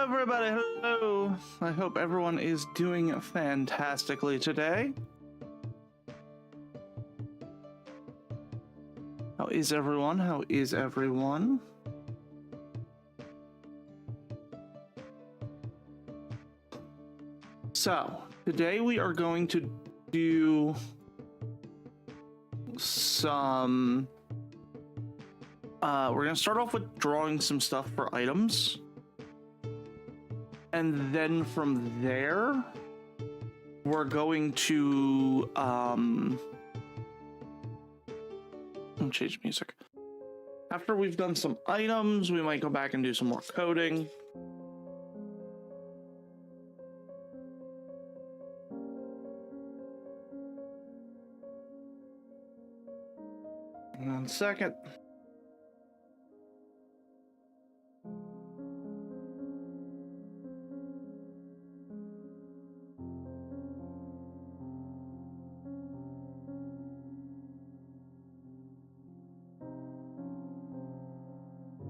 everybody, hello! I hope everyone is doing fantastically today. How is everyone? How is everyone? So, today we are going to do some... we're going to start off with drawing some stuff for items. And then from there, we're going to, I'll change music. After we've done some items, we might go back and do some more coding. Hang on a second.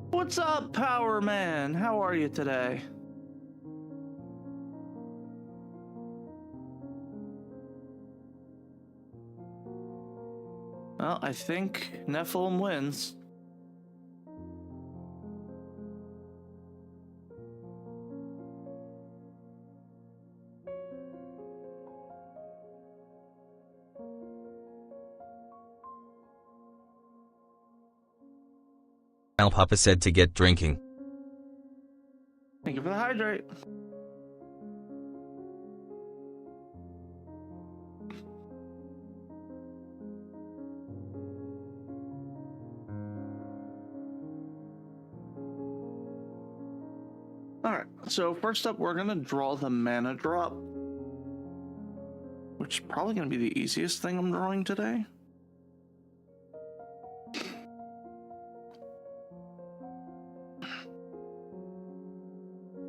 What's up, Power Man? How are you today? Well, I think Nephilim wins. Al Papa said to get drinking. Thank you for the hydrate. Alright, so first up we're going to draw the mana drop, which is probably going to be the easiest thing I'm drawing today.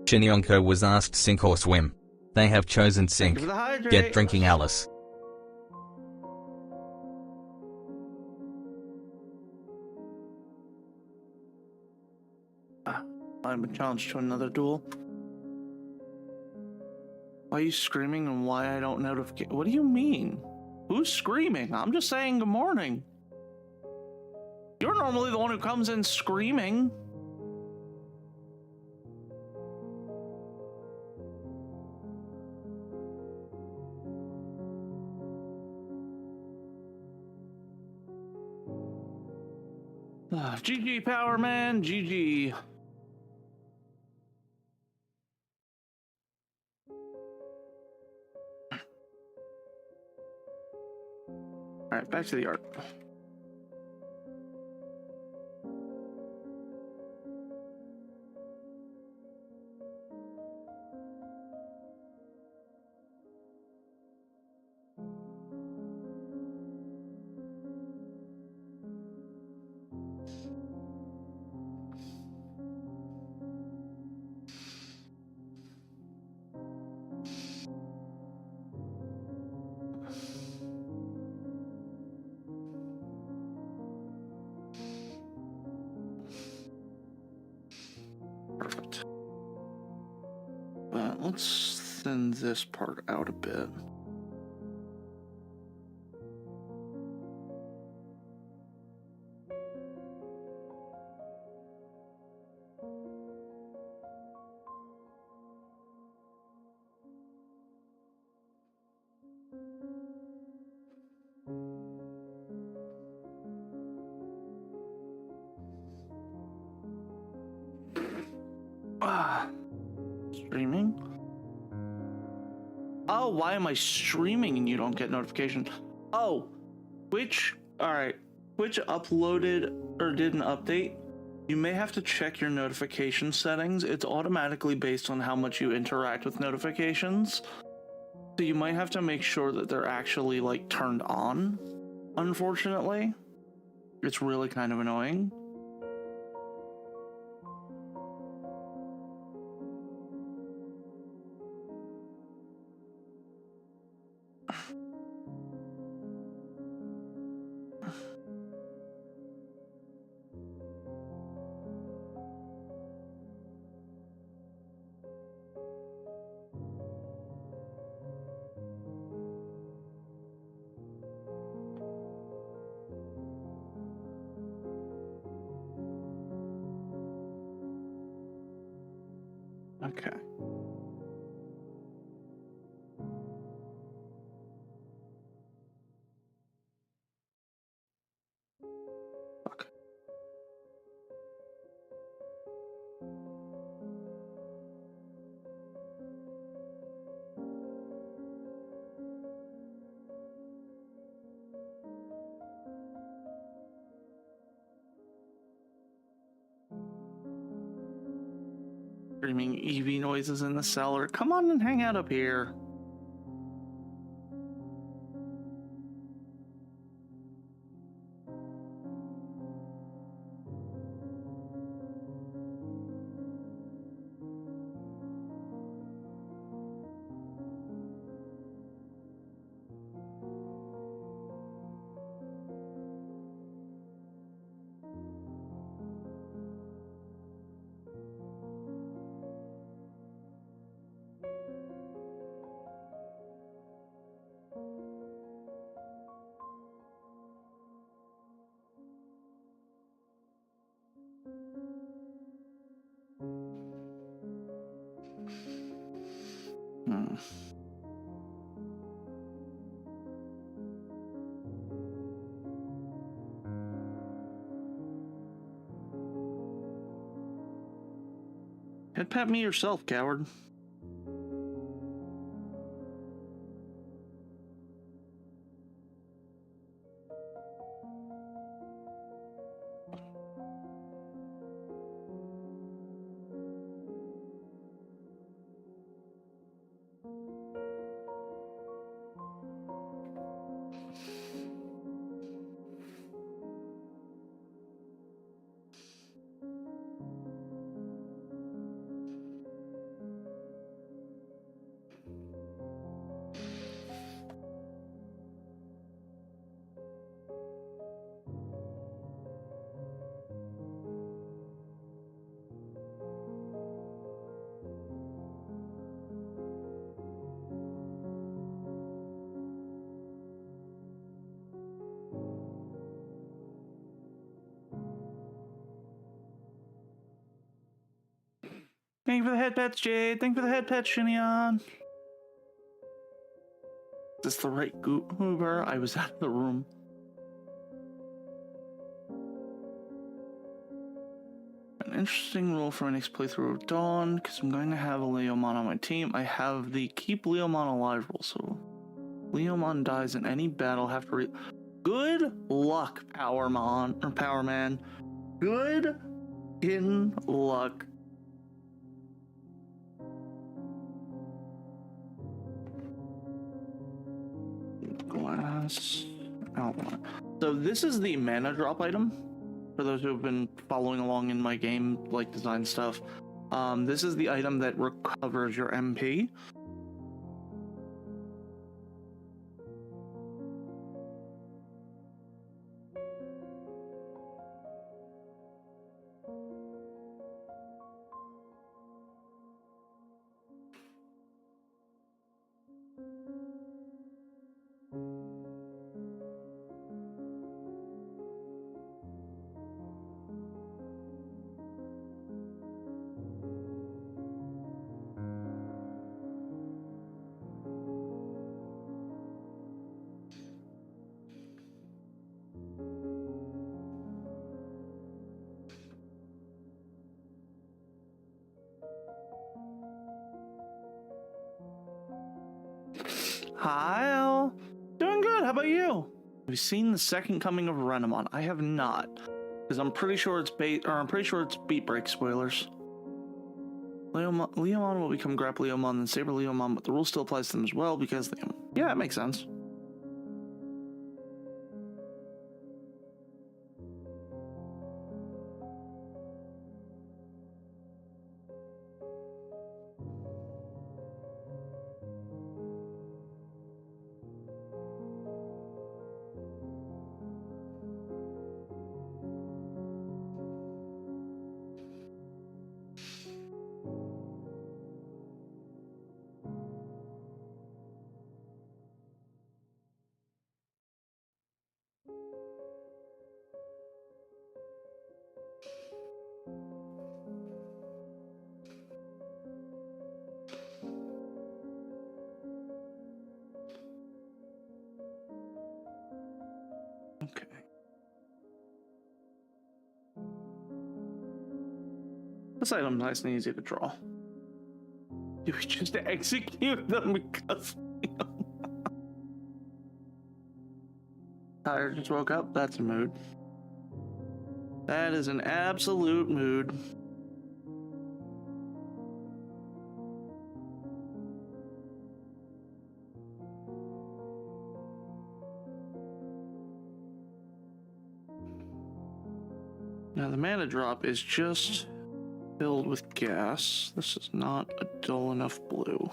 Shinyonko was asked sink or swim. They have chosen sink. Get drinking, Alyss. I'm a challenge to another duel. Why are you screaming and why I don't notify? What do you mean? Who's screaming? I'm just saying good morning. You're normally the one who comes in screaming. GG, Power Man, GG. Alright, back to the art. Perfect. Let's thin this part out a bit. Streaming? Oh, why am I streaming and you don't get notification? Oh, Twitch? Alright. Twitch uploaded or did an update. You may have to check your notification settings. It's automatically based on how much you interact with notifications. So you might have to make sure that they're actually like turned on, unfortunately. It's really kind of annoying. Okay. Fuck. Screaming EV noises in the cellar. Come on and hang out up here. Hmm. Head pat me yourself, coward. Thank you for the head pets, Jade. Thank you for the head pets, Shineon. Is this the right Uber? I was out of the room. An interesting rule for my next playthrough of Dawn, because I'm going to have a Leomon on my team. I have the keep Leomon alive rule, so Leomon dies in any battle, have to Good luck, Powermon, or Powerman. Good in luck. Glass outline. So this is the mana drop item. For those who have been following along in my game, like design stuff, this is the item that recovers your MP. Hi, Al. Doing good. How about you? Have you seen the second coming of Renamon? I have not, because I'm pretty sure it's Beat Break spoilers. Leomon will become Grap Leomon and Saber Leomon, but the rule still applies to them as well because they. Yeah, it makes sense. Okay. This item's nice and easy to draw. Do we just execute them because Tyler just woke up? That's a mood. That is an absolute mood. Now the mana drop is just filled with gas. This is not a dull enough blue.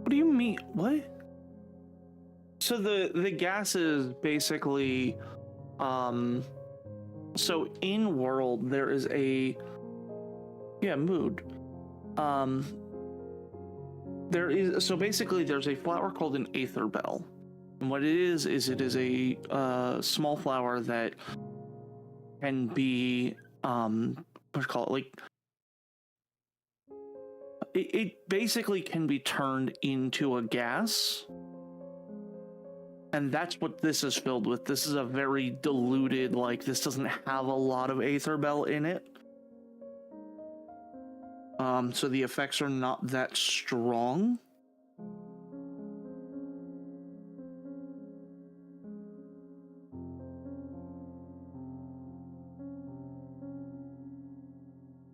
What do you mean? What? So the gas is basically, so in world there is a, mood. There is, so basically there's a flower called an aether bell. And what it is it is a small flower that can be, what do you call it? Like, it basically can be turned into a gas. And that's what this is filled with. This is a very diluted, like, this doesn't have a lot of aether bell in it. So the effects are not that strong.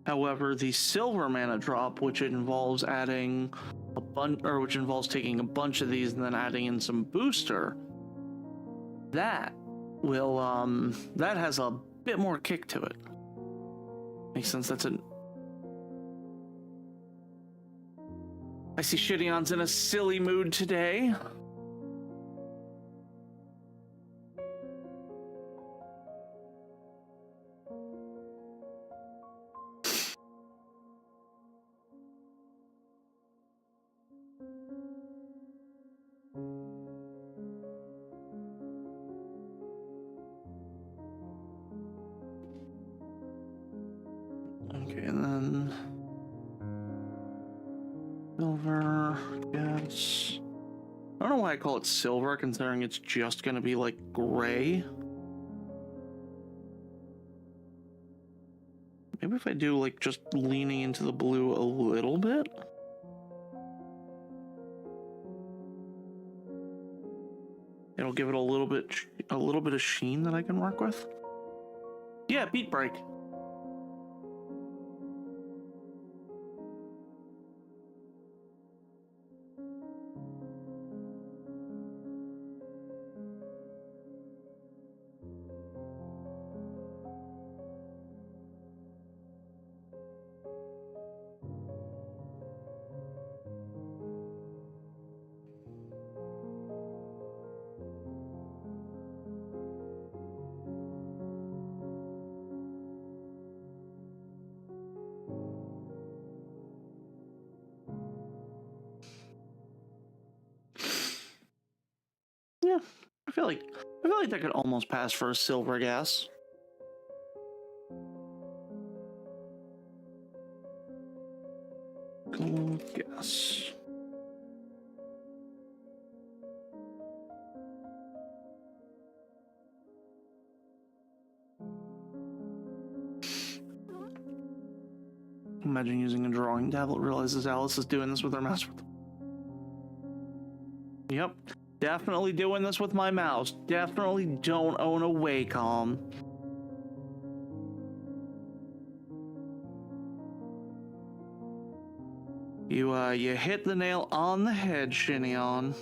However, the silver mana drop, which involves adding which involves taking a bunch of these and then adding in some booster, that will that has a bit more kick to it. Makes sense. That's an. I see Shition's in a silly mood today. Okay, and then silver, yes. I don't know why I call it silver, considering it's just gonna be like gray. Maybe if I do like just leaning into the blue a little bit. It'll give it a little bit of sheen that I can work with. Yeah, beat break. Yeah, I feel like that could almost pass for a silver gas. Gold gas. Imagine using a drawing tablet, realizes Alyss is doing this with her mouse. Yep. Definitely doing this with my mouse. Definitely don't own a Wacom. You hit the nail on the head, Shinneon.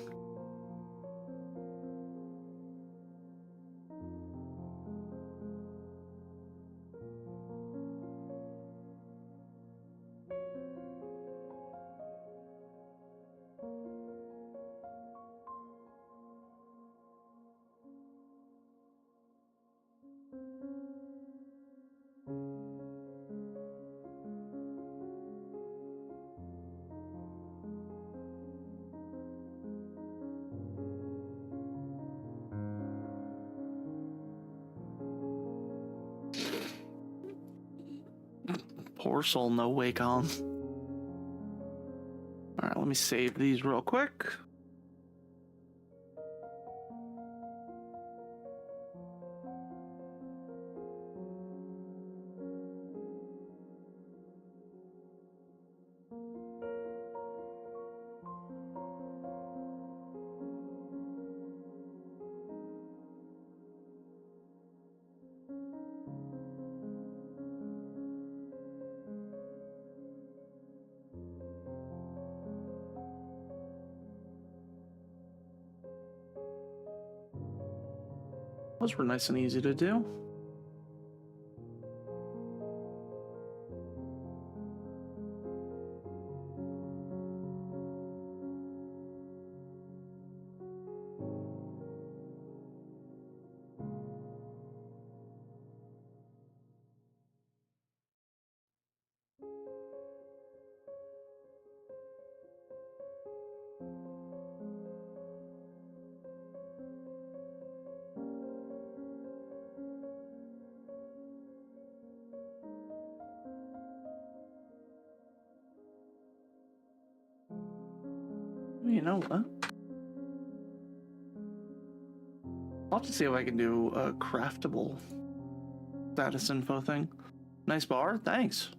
Poor soul, no Wacom. Alright, let me save these real quick. Those were nice and easy to do. You know what? I'll have to see if I can do a craftable status info thing. Nice bar, thanks.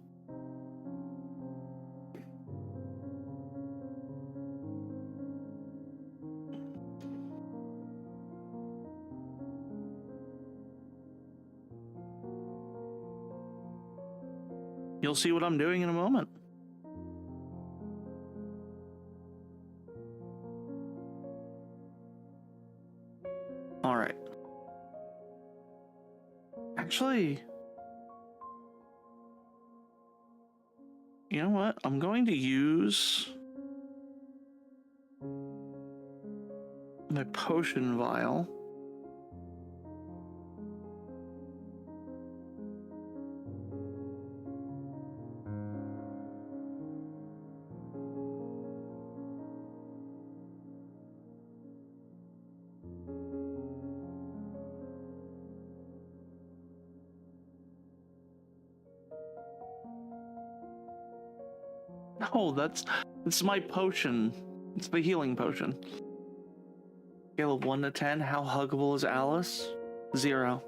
You'll see what I'm doing in a moment. All right. Actually, you know what? I'm going to use my potion vial. No, that's my potion. It's the healing potion. Scale of 1 to 10, how huggable is Alyss? 0.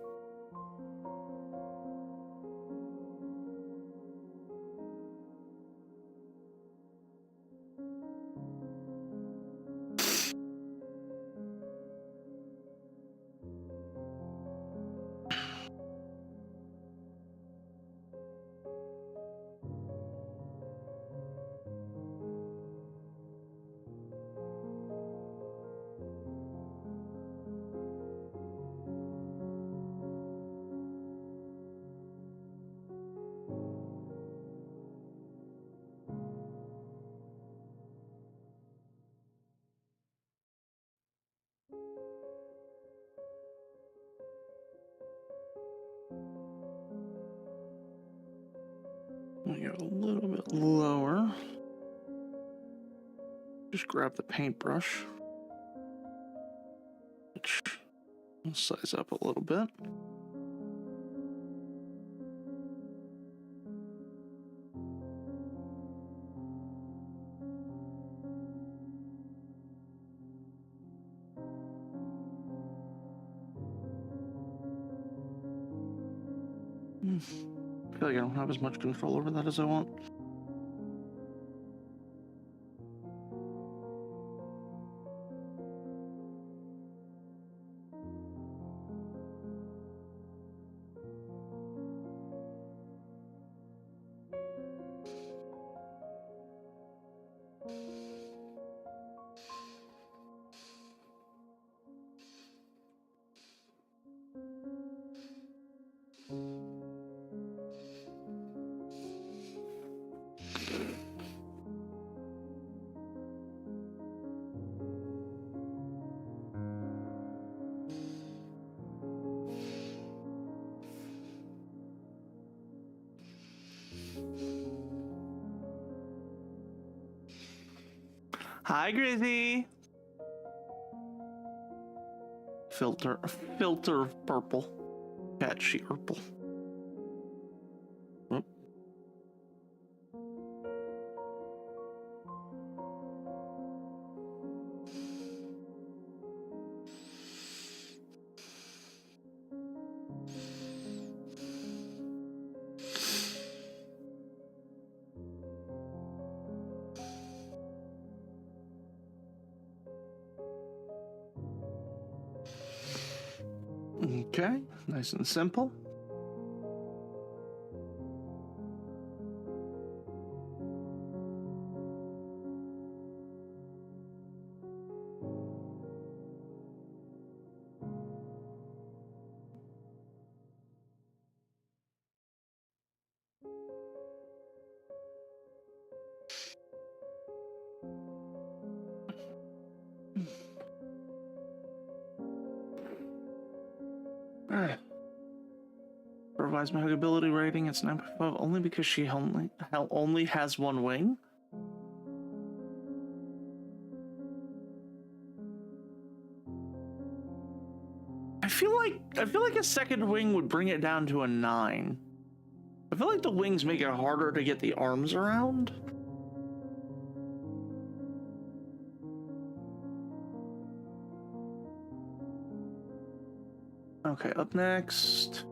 We go a little bit lower. Just grab the paintbrush. Which will size up a little bit. I feel like I don't have as much control over that as I want. Hi, Grizzy. Filter of purple. Cat sheet purple. Oop. Okay, nice and simple. Alright. Revise my huggability rating. It's 9.5 only because she only has one wing. I feel like a second wing would bring it down to a 9. I feel like the wings make it harder to get the arms around. Okay, up next.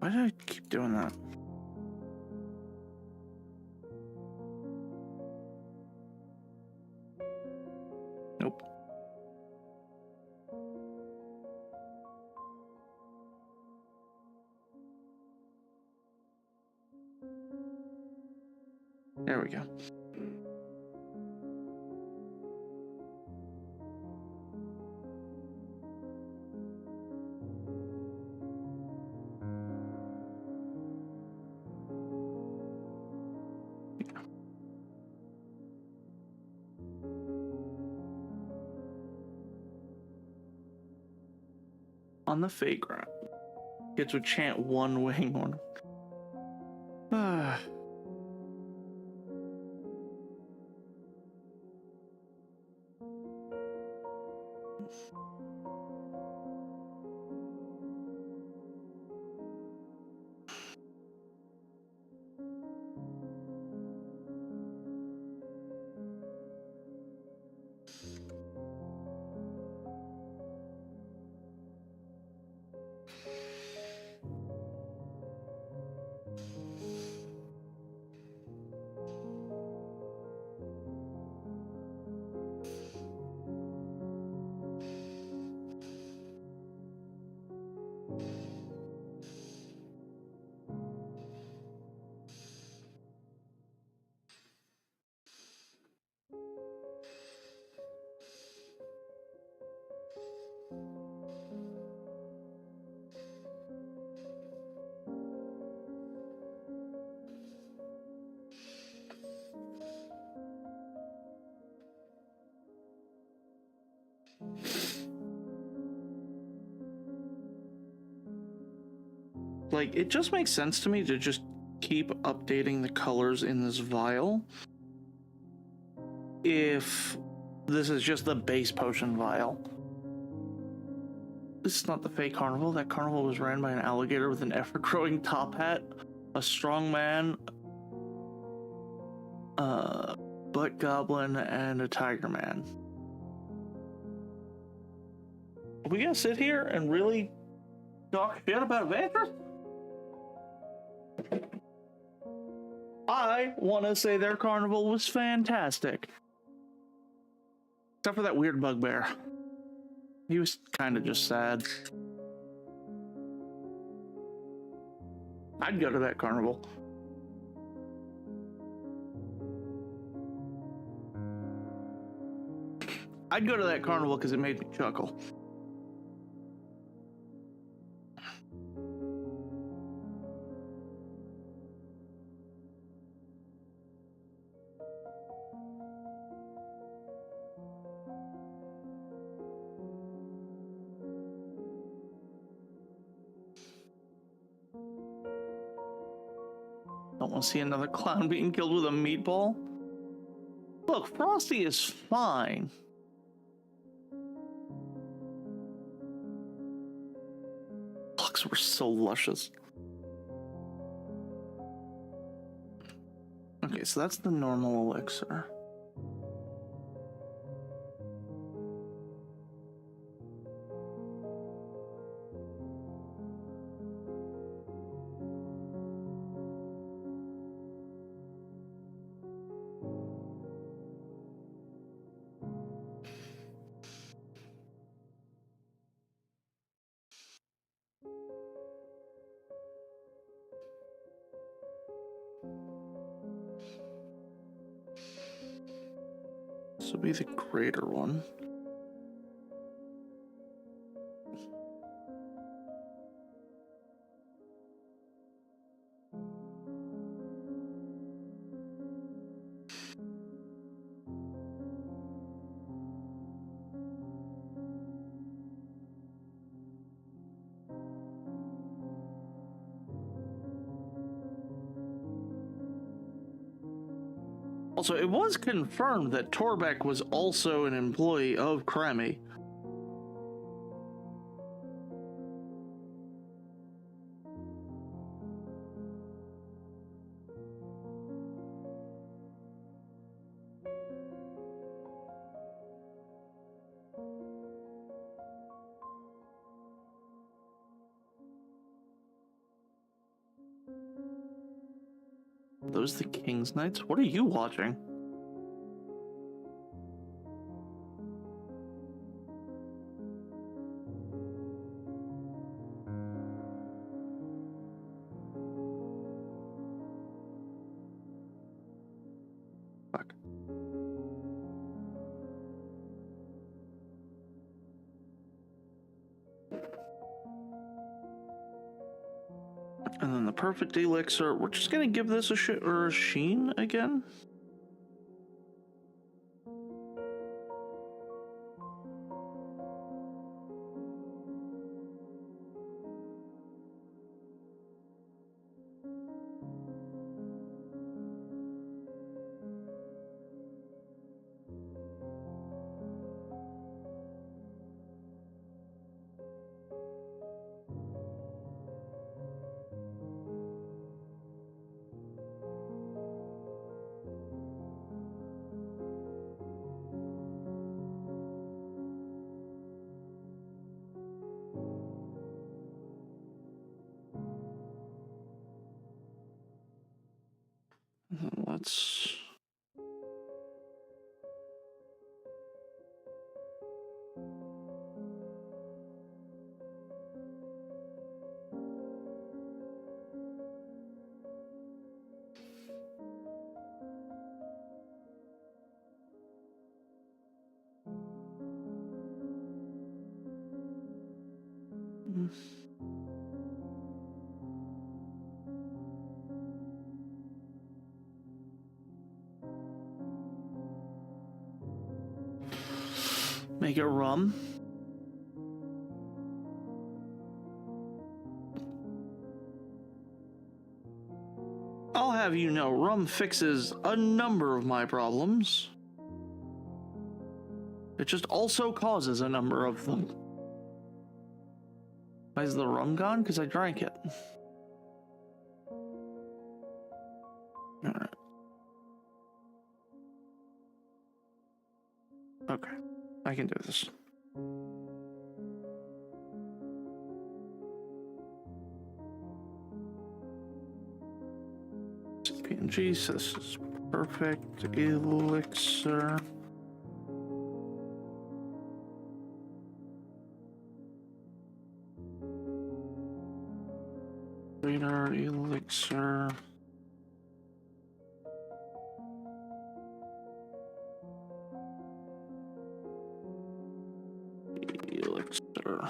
Why did I keep doing that? Nope. There we go. On the fake route. Get to chant one wing on. Like, it just makes sense to me to just keep updating the colors in this vial if this is just the base potion vial. This is not the fake carnival. That carnival was ran by an alligator with an ever-growing top hat, a strong man, butt goblin, and a tiger man. Are we gonna sit here and really talk shit about Vantress? I want to say their carnival was fantastic. Except for that weird bugbear. He was kind of just sad. I'd go to that carnival. I'd go to that carnival because it made me chuckle. Don't want to see another clown being killed with a meatball. Look, Frosty is fine. Looks were so luscious. Okay, so that's the normal elixir. This will be the greater one. Also, it was confirmed that Torbeck was also an employee of Kremmy. Are those the King's Knights? What are you watching? Fuck. And then the perfect elixir. We're just gonna give this a sheen again. Let's... Make it rum. I'll have you know, rum fixes a number of my problems. It just also causes a number of them. Why is the rum gone? Because I drank it. Alright. Okay. I can do this. CPNG, so this is perfect elixir. Radar elixir. Elixir.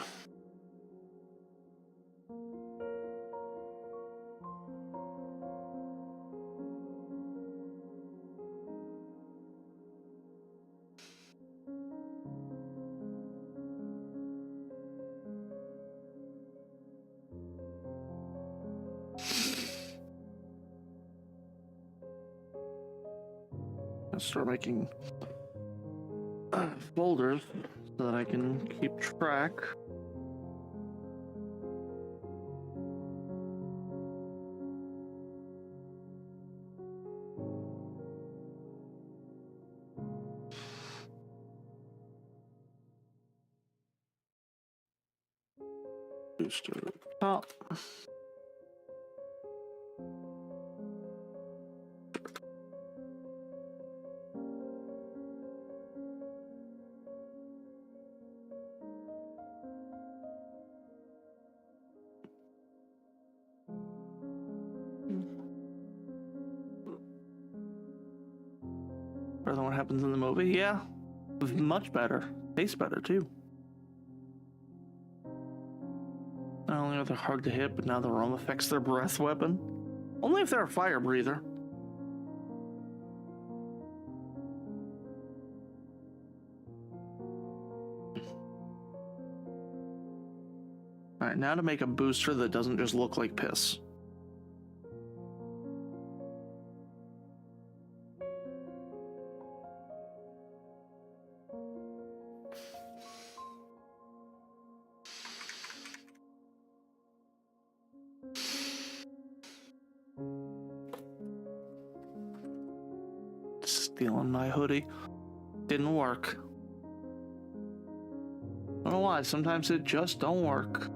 start making folders so that I can keep track. Booster top. Better than what happens in the movie? Yeah. Much better. Tastes better too. Not only are they hard to hit, but now the aroma affects their breath weapon. Only if they're a fire breather. Alright, now to make a booster that doesn't just look like piss. Stealing my hoodie. Didn't work. I don't know why, sometimes it just don't work.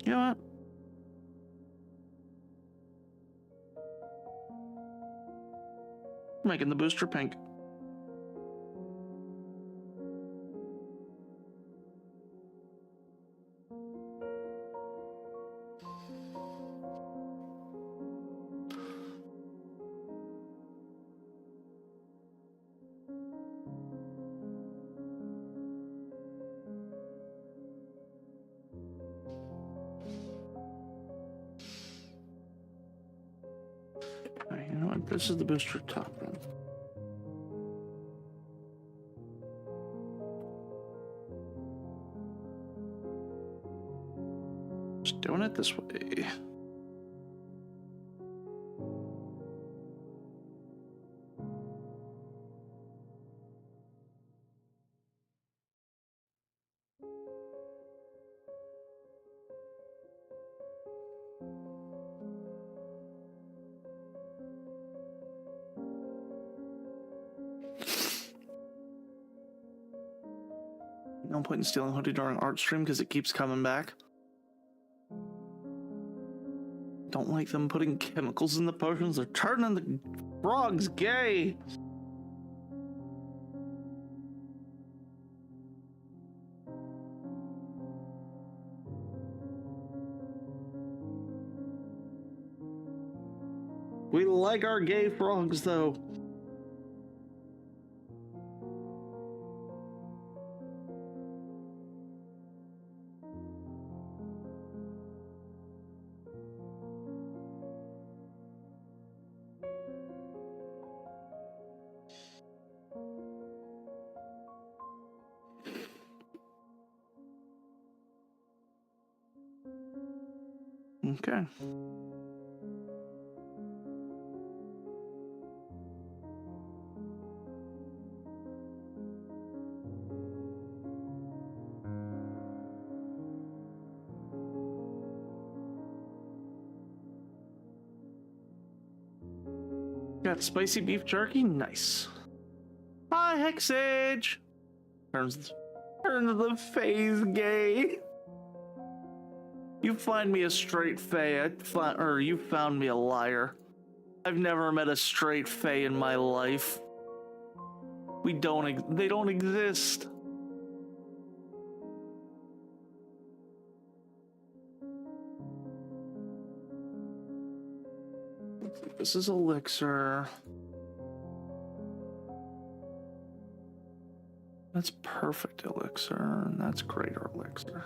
You know what? Making the booster pink. Alright, you know what? This is the booster top then. Just doing it this way. No point in stealing hoodie during art stream because it keeps coming back. Don't like them putting chemicals in the potions. They're turning the frogs gay. We like our gay frogs though. Okay. Got spicy beef jerky? Nice. Hi, Hexage! Turns the phase gay. You find me a straight fae, or you found me a liar. I've never met a straight fae in my life. They don't exist. This is elixir. That's perfect elixir, and that's greater elixir.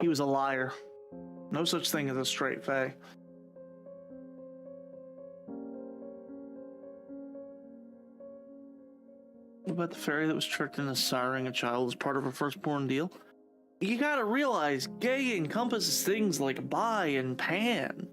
He was a liar. No such thing as a straight fae. What about the fairy that was tricked into siring a child as part of her firstborn deal? You gotta realize, gay encompasses things like bi and pan.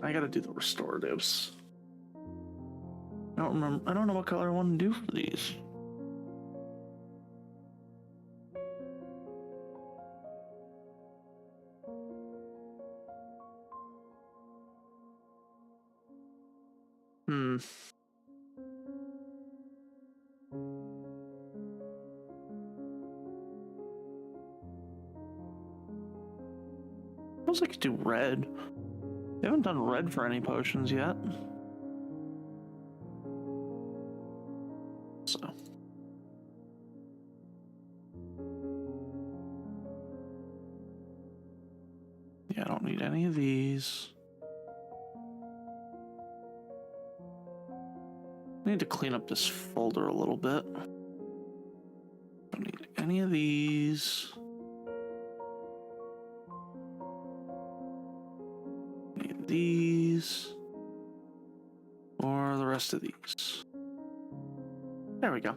I gotta do the restoratives. I don't know what color I want to do for these. Suppose I could do red. They haven't done red for any potions yet. So. Yeah, I don't need any of these. I need to clean up this folder a little bit. Don't need any of these. Need these. Or the rest of these. There we go.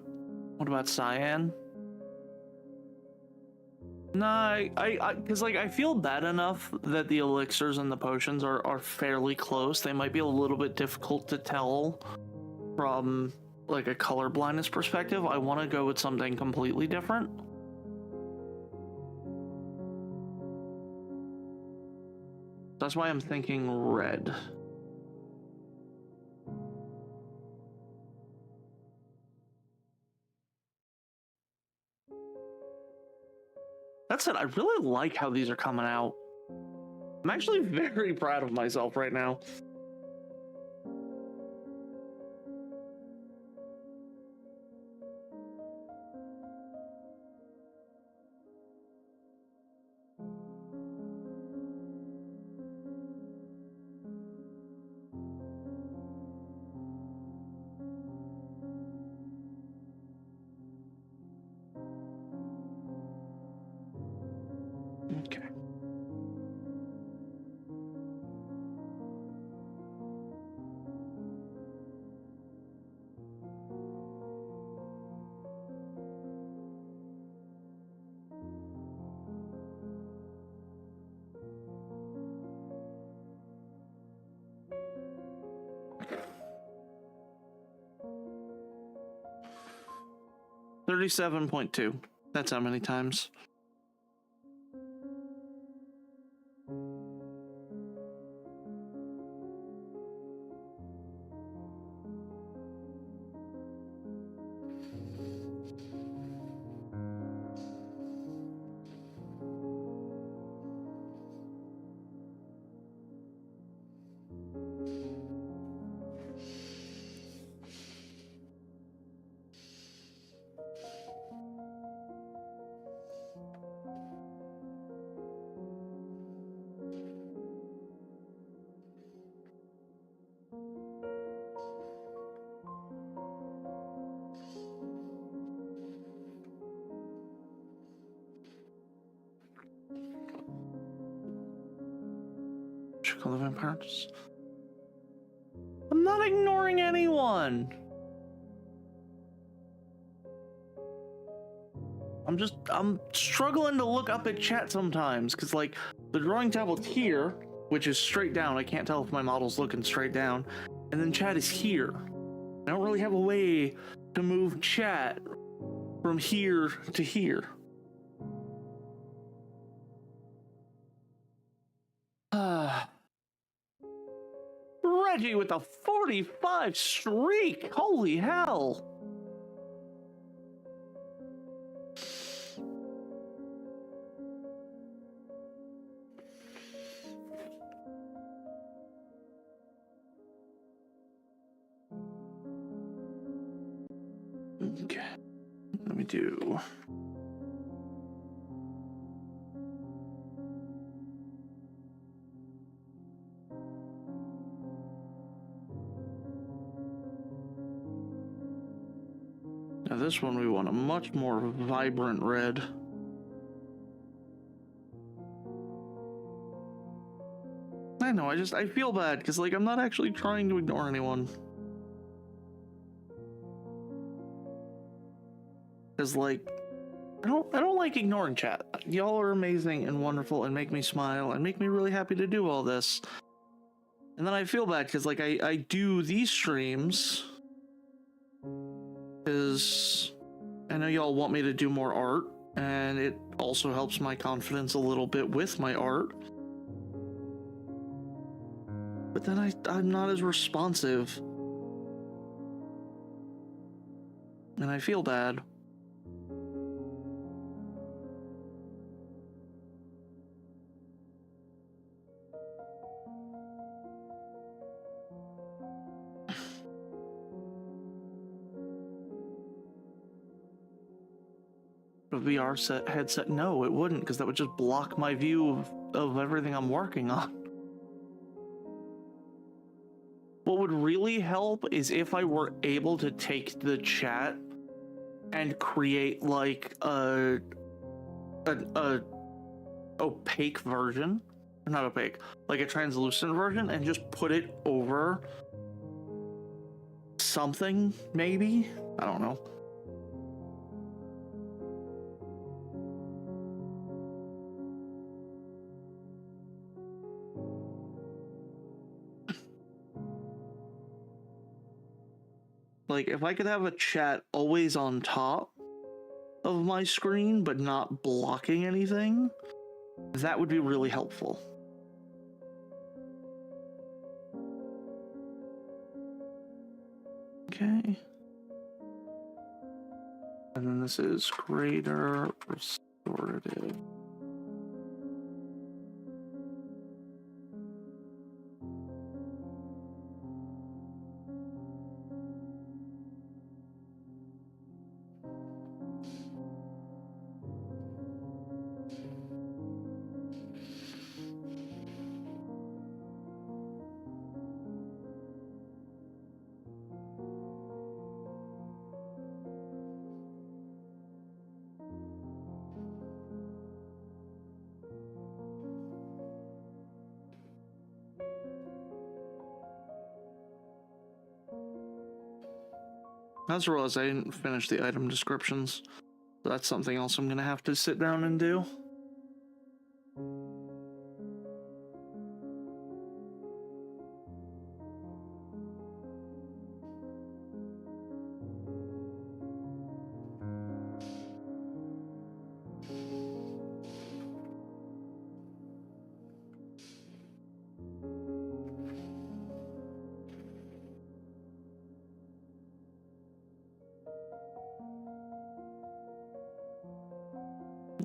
What about cyan? No, because like I feel bad enough that the elixirs and the potions are fairly close. They might be a little bit difficult to tell from like a color blindness perspective. I want to go with something completely different. That's why I'm thinking red. That said, I really like how these are coming out. I'm actually very proud of myself right now. Okay. $37.2. That's how many times. Color vampires. I'm not ignoring anyone. I'm struggling to look up at chat sometimes because like the drawing tablet's here, which is straight down. I can't tell if my model's looking straight down, and then chat is here. I don't really have a way to move chat from here to here. Reggie with a 45 streak. Holy hell. Okay. Let me do. Now this one we want a much more vibrant red. I know, I feel bad because like I'm not actually trying to ignore anyone. Cause like I don't like ignoring chat. Y'all are amazing and wonderful and make me smile and make me really happy to do all this. And then I feel bad because like I do these streams because I know y'all want me to do more art, and it also helps my confidence a little bit with my art. But then I'm not as responsive. And I feel bad. A VR headset? No, it wouldn't, because that would just block my view of everything I'm working on. What would really help is if I were able to take the chat and create like a opaque version, not opaque, like a translucent version, and just put it over something, maybe? I don't know. Like, if I could have a chat always on top of my screen, but not blocking anything, that would be really helpful. Okay. And then this is greater restorative. I just realized I didn't finish the item descriptions. So that's something else I'm gonna have to sit down and do.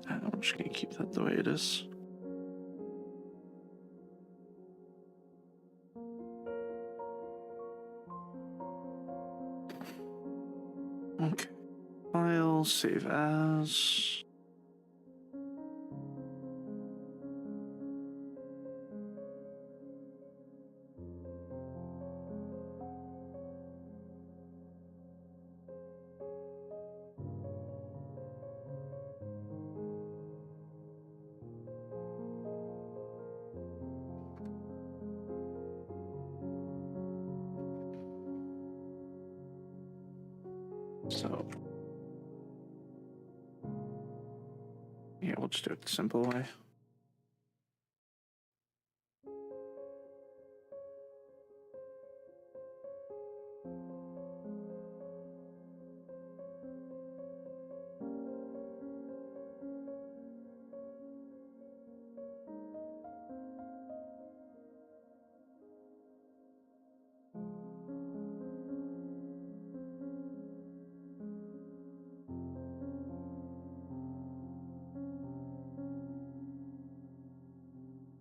I'm just gonna keep that the way it is. Okay. File, save as. So, yeah, we'll just do it the simple way.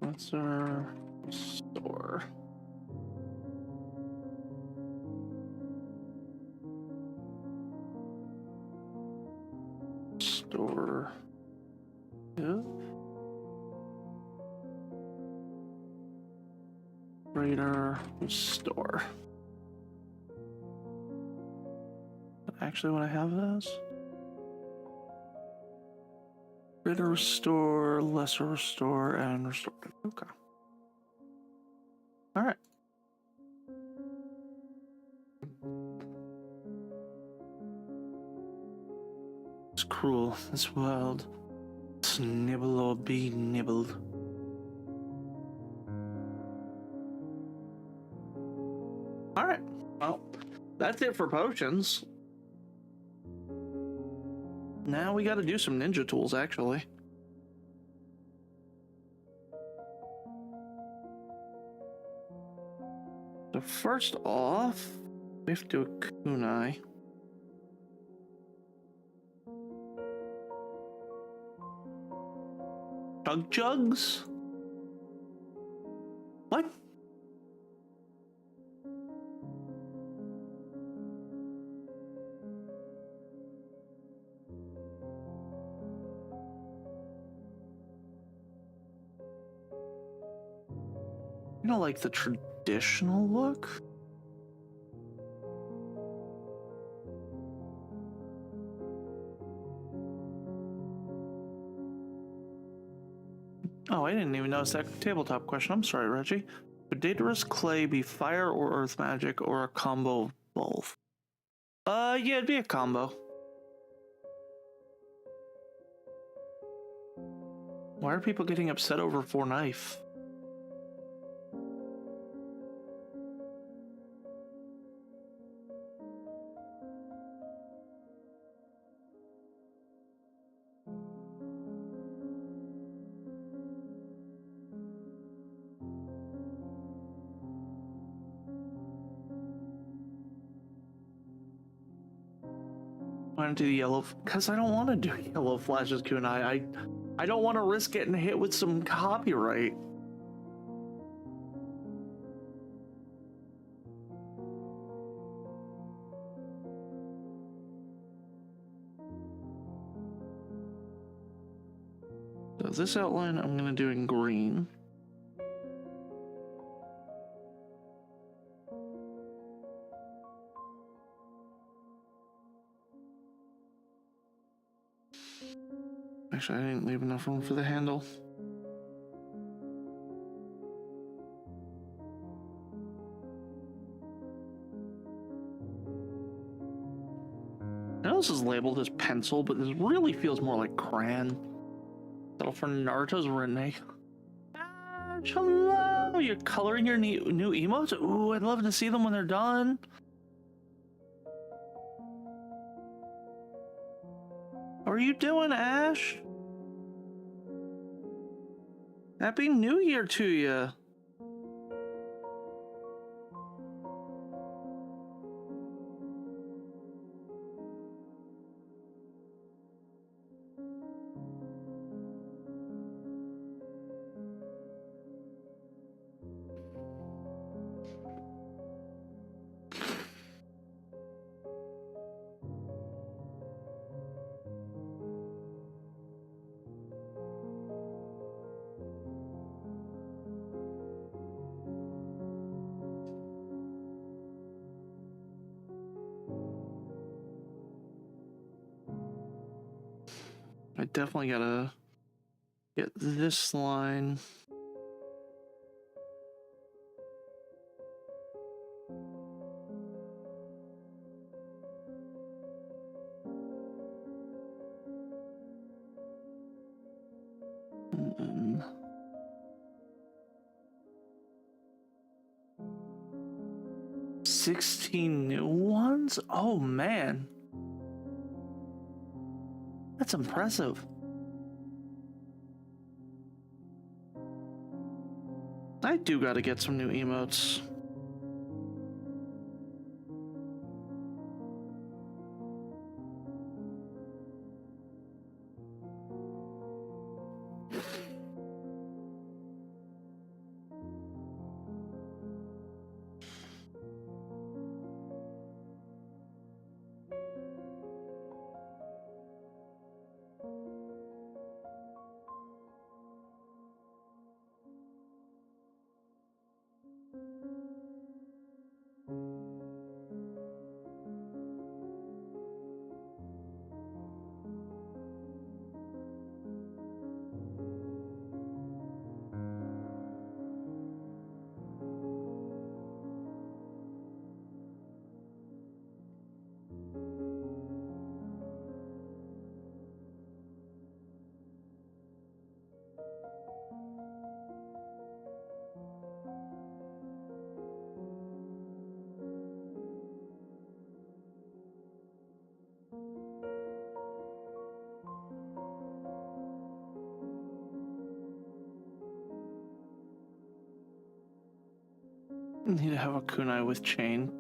That's our store. restore. Yep. Radar restore. Actually, when I have this, greater restore, lesser restore, and restorative. Okay. All right. It's cruel. This world. Nibble or be nibbled. All right. Well, that's it for potions. Now we got to do some ninja tools, actually. So first off, we have to do a kunai. Chug jugs? What? You know, like the traditional look? Oh, I didn't even notice that tabletop question. I'm sorry, Reggie. Would Daedalus clay be fire or earth magic or a combo of both? Yeah, it'd be a combo. Why are people getting upset over 4 knife? I want to do yellow because I don't want to do yellow flashes kunai. I don't want to risk getting hit with some copyright. So this outline I'm going to do in green. Actually, I didn't leave enough room for the handle. I know this is labeled as pencil, but this really feels more like crayon. Settle for Naruto's Rene. Hello! You're coloring your new emotes? Ooh, I'd love to see them when they're done. How are you doing, Ash? Happy New Year to you. I definitely gotta get this line. And 16 new ones? Oh man. That's impressive. I do gotta get some new emotes. Need to have a kunai with chain.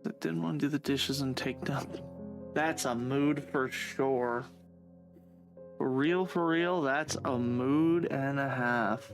I didn't want to do the dishes and take nothing. That's a mood for sure. For real, that's a mood and a half.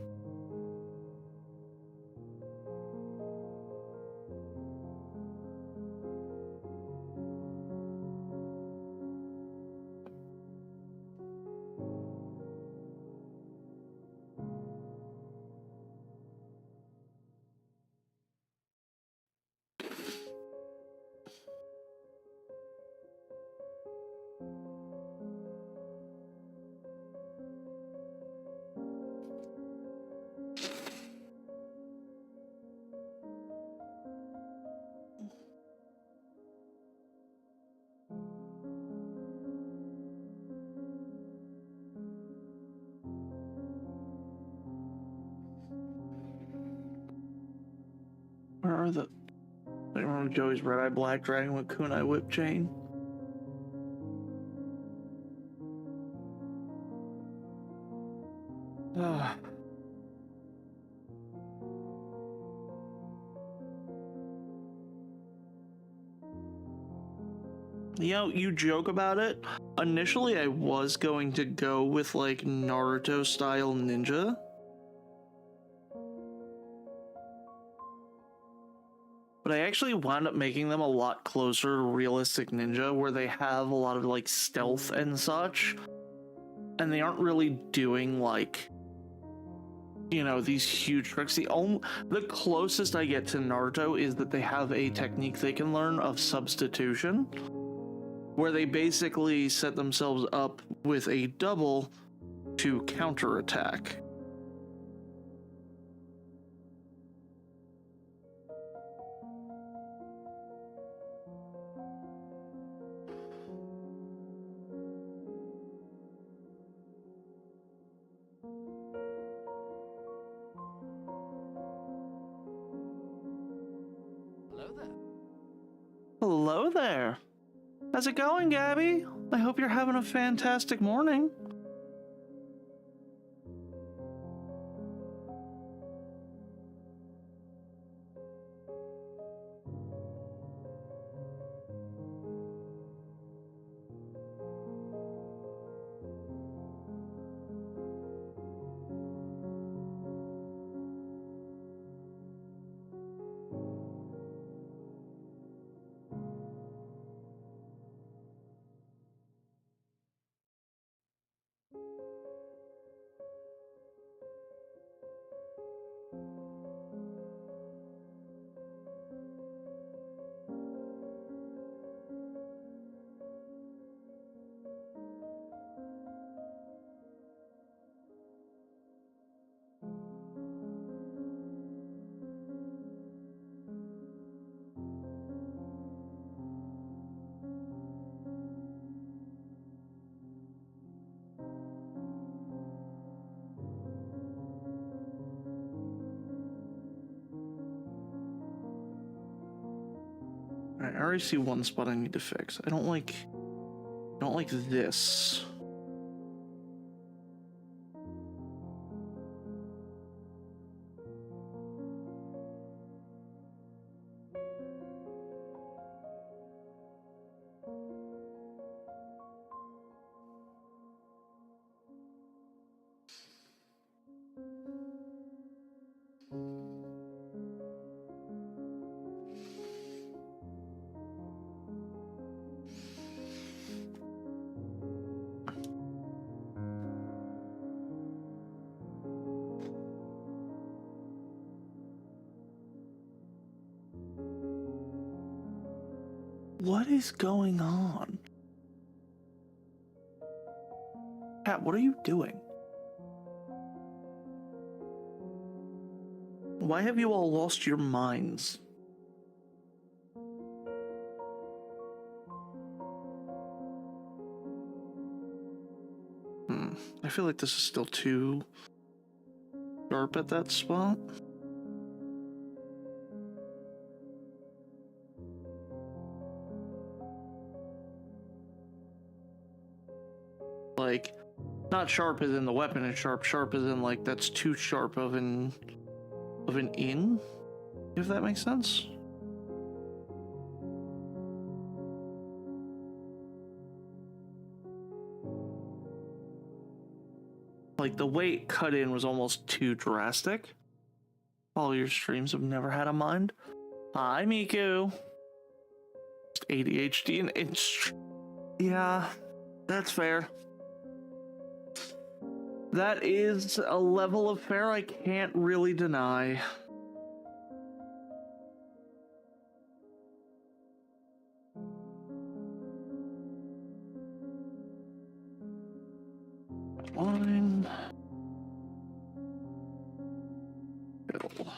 Where are the... I remember Joey's Red-Eye Black Dragon with kunai whip chain. You know, you joke about it. Initially, I was going to go with like Naruto-style ninja. But I actually wound up making them a lot closer to realistic ninja, where they have a lot of like stealth and such. And they aren't really doing like, you know, these huge tricks. The closest I get to Naruto is that they have a technique they can learn of substitution, where they basically set themselves up with a double to counterattack. Hello there. How's it going, Gabby? I hope you're having a fantastic morning. Alright, I already see one spot I need to fix. I don't like this. What is going on? Cat, what are you doing? Why have you all lost your minds? I feel like this is still too sharp at that spot. Like, not sharp as in the weapon is sharp, sharp as in like that's too sharp of an of an inn, if that makes sense. Like, the way it cut in was almost too drastic. All your streams have never had a mind. Hi, Miku. ADHD and yeah, that's fair. That is a level of fair I can't really deny. Fine. Fiddle.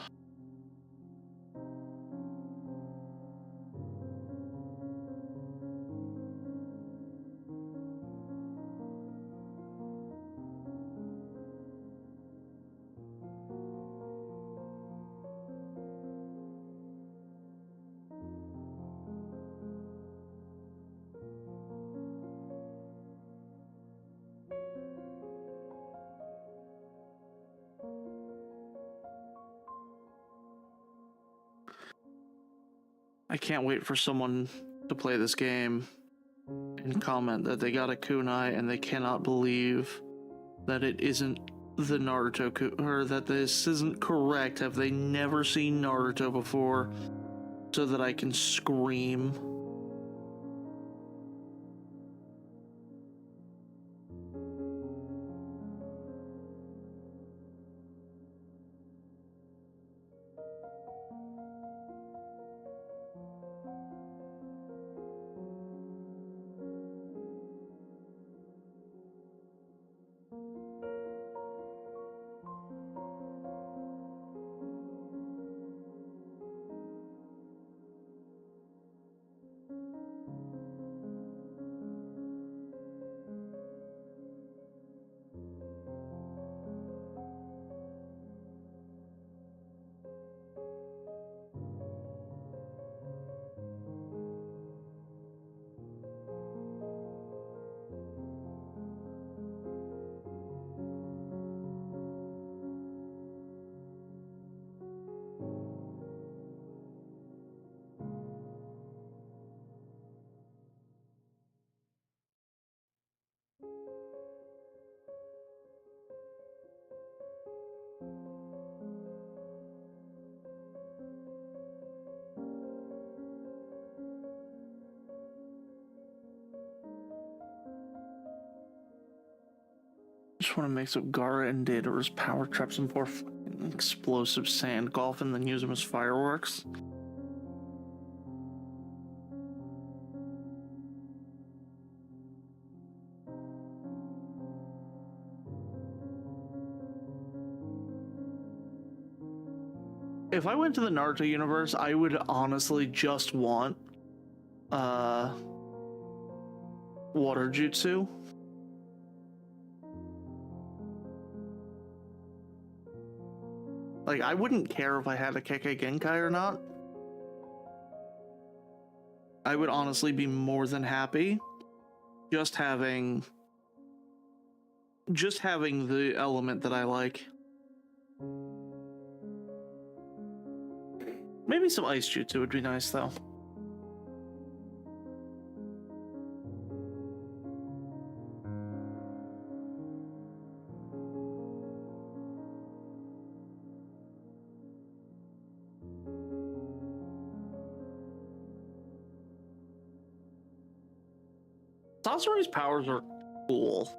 I can't wait for someone to play this game and comment that they got a kunai and they cannot believe that it isn't the Naruto or that this isn't correct. Have they never seen Naruto before? So that I can scream. Just want to make some Gara and Data's power traps and pour explosive sand golf and then use them as fireworks. If I went to the Naruto universe, I would honestly just want water jutsu. Like, I wouldn't care if I had a Kekkei Genkai or not. I would honestly be more than happy just having the element that I like. Maybe some ice jutsu would be nice, though. Sasori's powers are cool.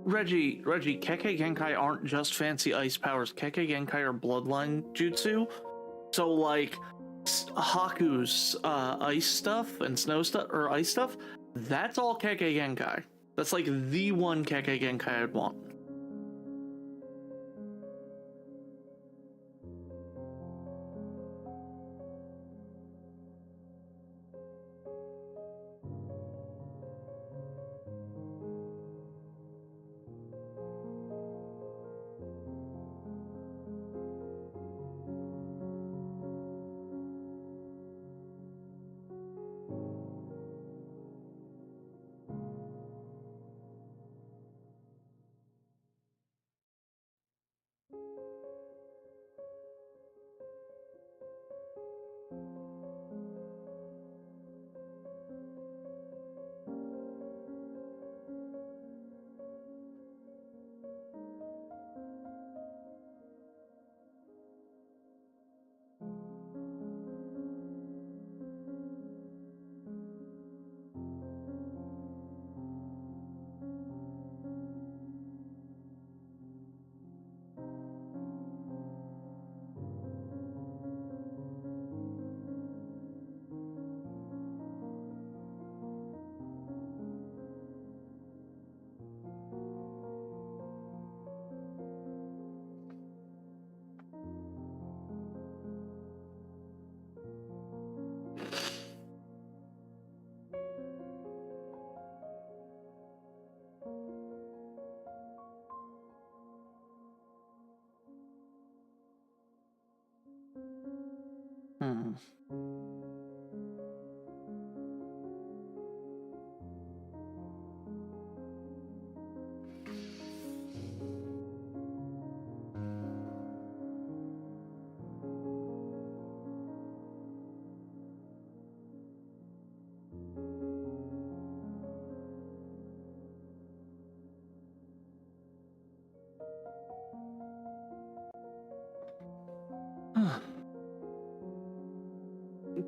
Reggie, Kekkei Genkai aren't just fancy ice powers. Kekkei Genkai are bloodline jutsu. So, like, Haku's ice stuff and snow stuff, or ice stuff, that's all Kekkei Genkai. That's like the one Kekkei Genkai I'd want.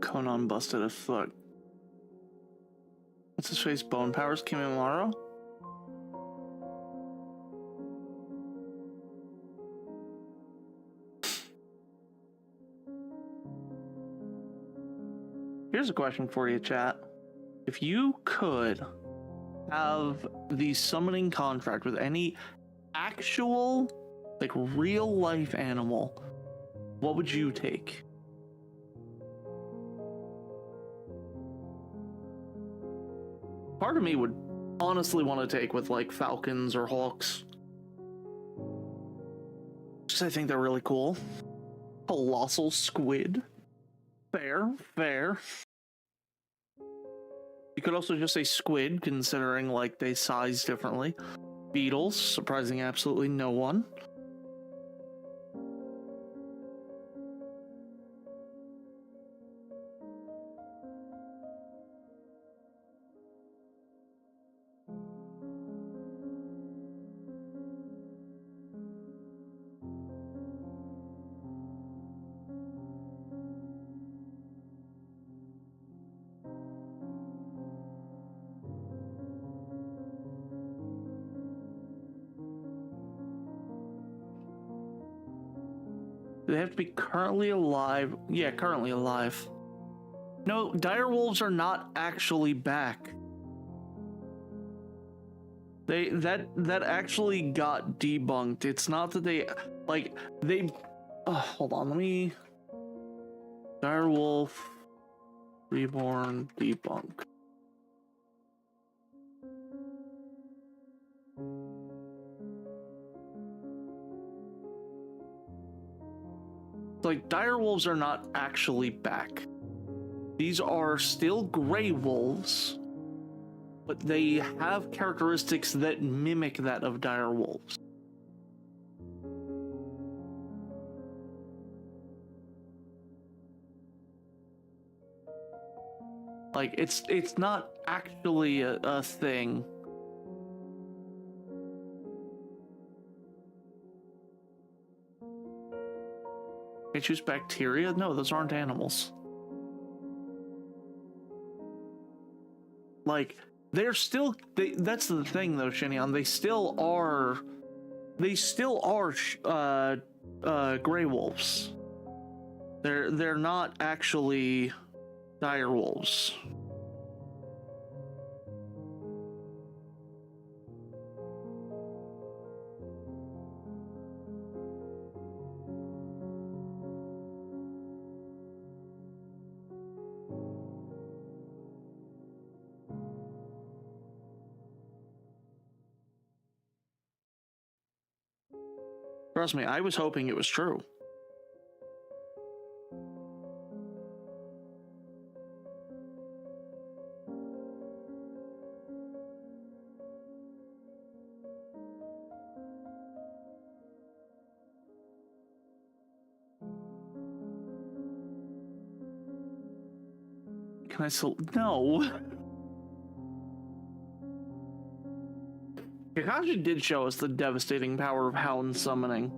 Conan busted a foot. What's his face? Bone Powers Kimimaro? Here's a question for you, chat. If you could have the summoning contract with any actual, like, real life animal, what would you take? Part of me would honestly want to take with, like, falcons or hawks. Just I think they're really cool. Colossal squid. Fair, fair. You could also just say squid, considering, like, they size differently. Beetles, surprising absolutely no one. Do they have to be currently alive? Yeah, currently alive. No, dire wolves are not actually back. That actually got debunked. It's not that they hold on, let me dire wolf reborn debunk. Like, dire wolves are not actually back. These are still gray wolves, but they have characteristics that mimic that of dire wolves. Like, it's not actually a thing. They choose bacteria? No, those aren't animals. Like, they're still, that's the thing though, Shinyan, they still are gray wolves. They're not actually dire wolves. Trust me, I was hoping it was true. Can I still? No. Kakashi did show us the devastating power of Hound summoning.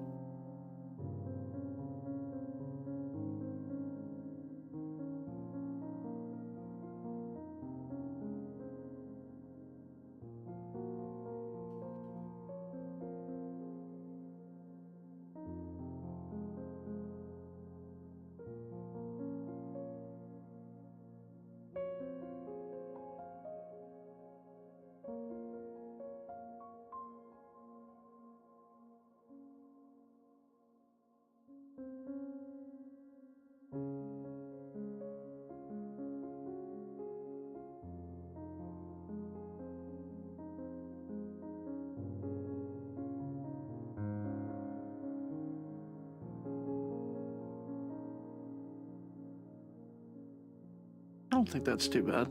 don't think that's too bad.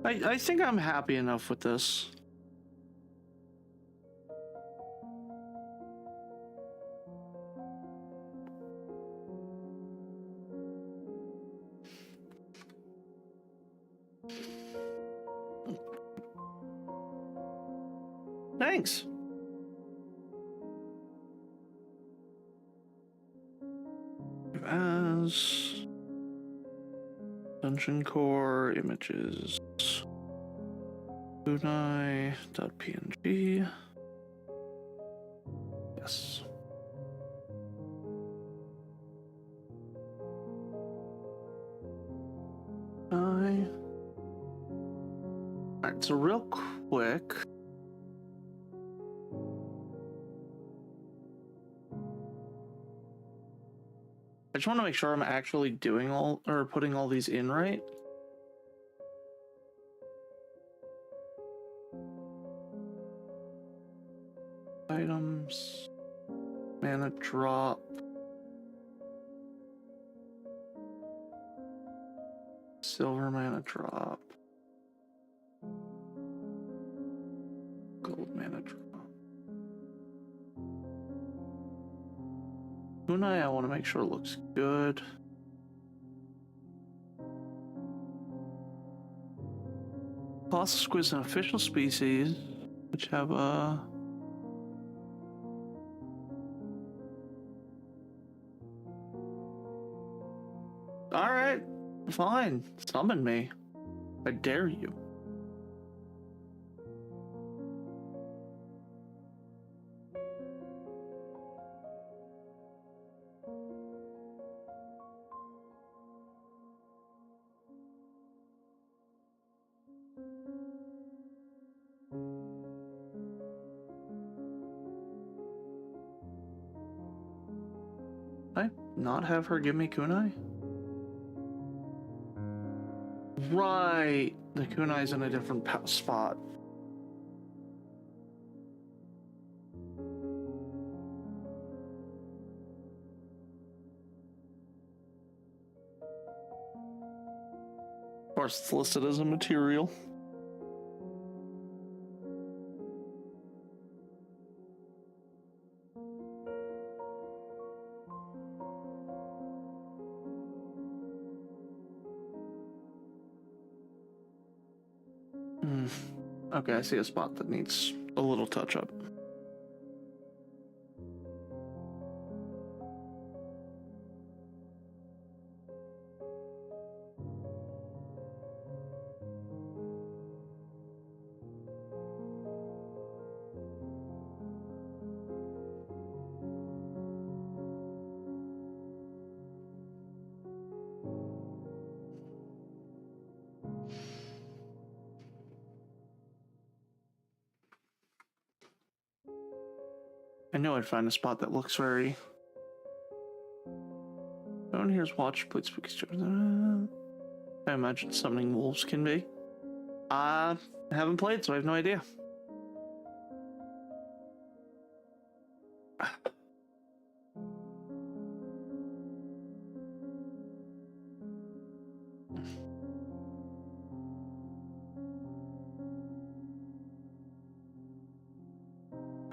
I think I'm happy enough with this. Thanks. As Dungeon Core images kunai.png. Yes. Alright, so real quick. I just want to make sure I'm actually doing all, or putting all these in right. Items, mana drop, silver mana drop, gold mana drop. Kunai, I want to make sure it looks good. Colossus squid is an official species, which have a... Alright, fine. Summon me. I dare you. I not have her give me kunai? Right, the kunai's in a different spot. Of course, it's listed as a material. Okay, I see a spot that needs a little touch-up. I knew I'd find a spot that looks very... No one here's watched, please speak. I imagine summoning wolves can be. I haven't played, so I have no idea.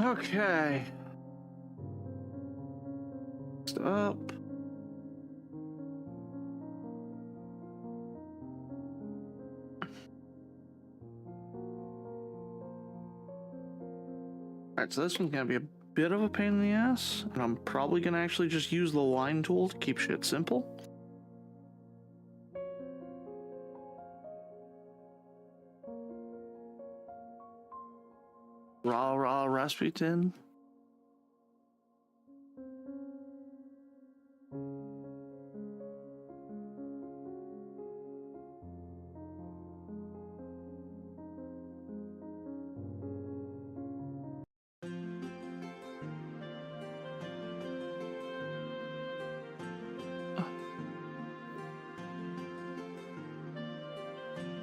Okay. Next up. Alright, so this one's gonna be a bit of a pain in the ass, and I'm probably gonna actually just use the line tool to keep shit simple. Rah Rasputin.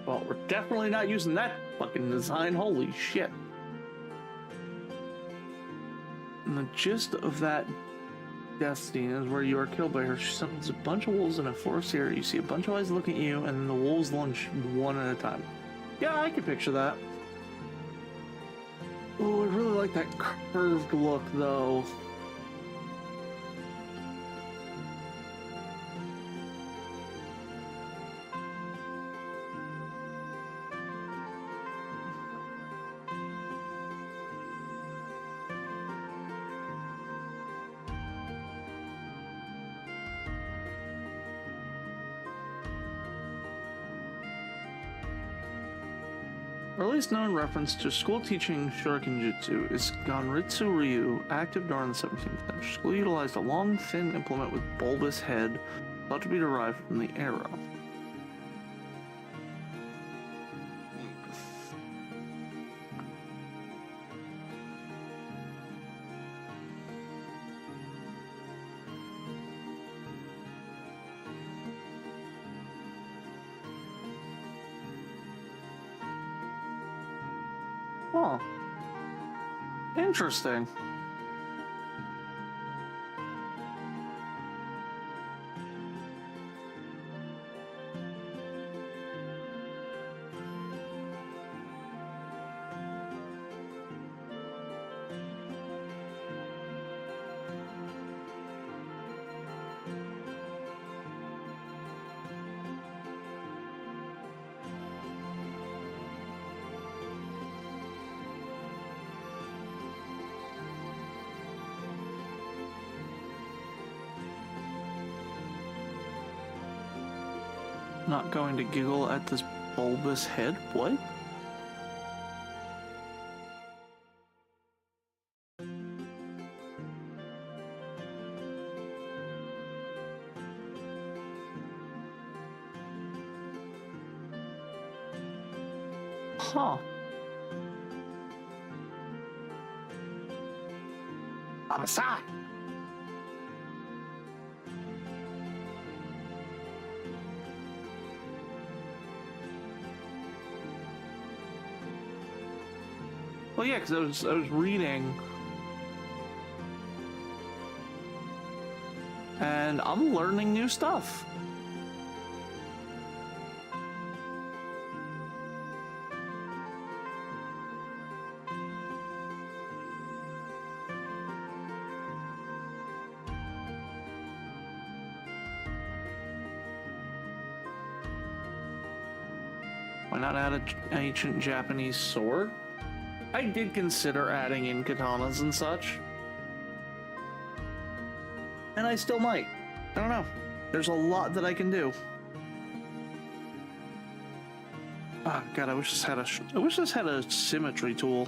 Well, we're definitely not using that fucking design. Holy shit. And the gist of that death scene is where you are killed by her. She summons a bunch of wolves in a forest area. You see a bunch of eyes looking at you, and then the wolves lunge one at a time. Yeah, I can picture that. Oh, I really like that curved look, though. Earliest known reference to school teaching Shuriken Jutsu is Ganritsu Ryu, active during the 17th century. School utilized a long, thin implement with bulbous head, thought to be derived from the arrow. Huh. Interesting. Not going to giggle at this bulbous head? What? Huh. Abasai! Well, yeah, because I was reading, and I'm learning new stuff. Why not add an ancient Japanese sword? I did consider adding in katanas and such. And I still might. I don't know. There's a lot that I can do. Oh god, I wish this had a symmetry tool.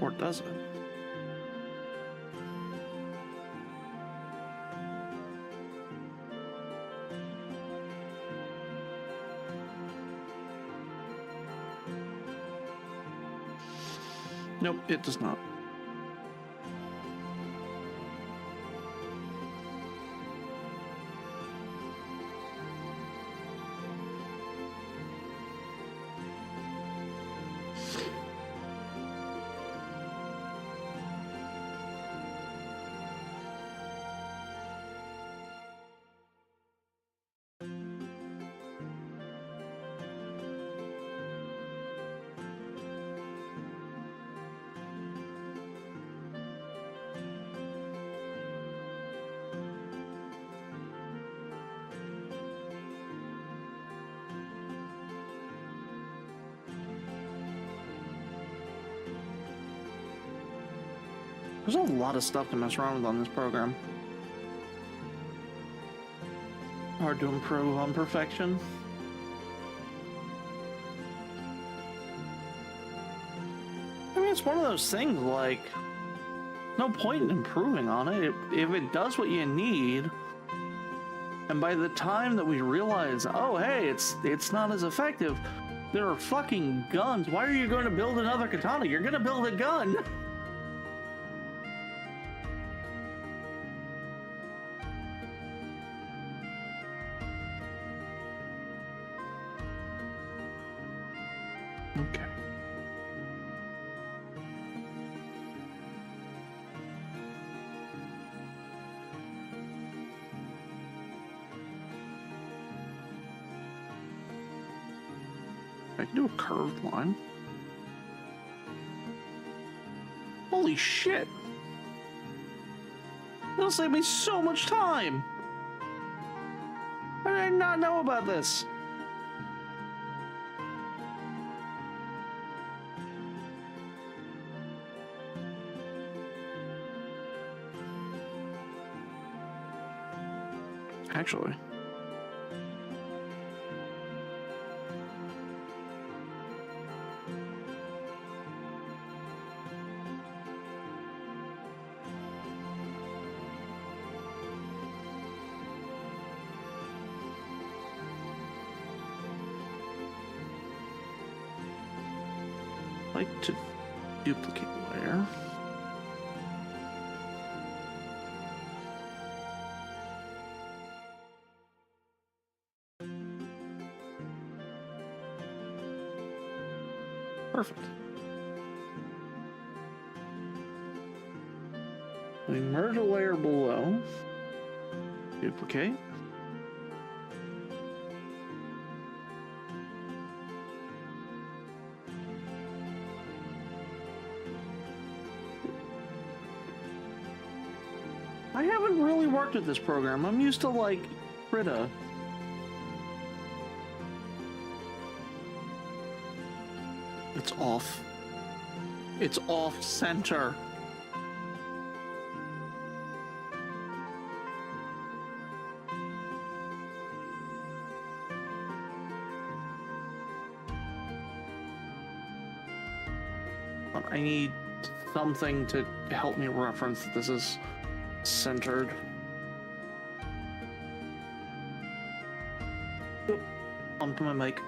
Or does it? Nope, it does not. There's a lot of stuff to mess around with on this program. Hard to improve on perfection. I mean, it's one of those things, like, no point in improving on it. If it does what you need, And by the time that we realize, oh hey, it's not as effective, there are fucking guns. Why are you going to build another katana? You're gonna build a gun. Okay. I can do a curved line. Holy shit! That'll save me so much time! I did not know about this. Actually. Like to duplicate layer. Perfect. We merge a layer below. Duplicate. I haven't really worked with this program. I'm used to like Krita. It's off. It's off center. I need something to help me reference that this is centered. Oop, onto my mic.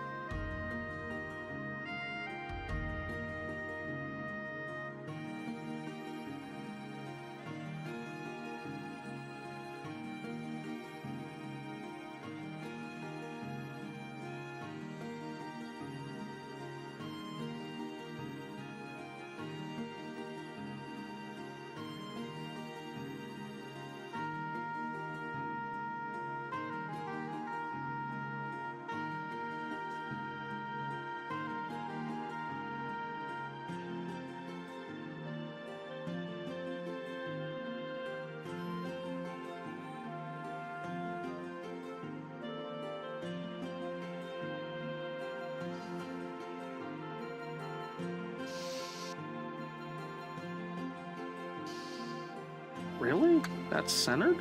Really? That's centered?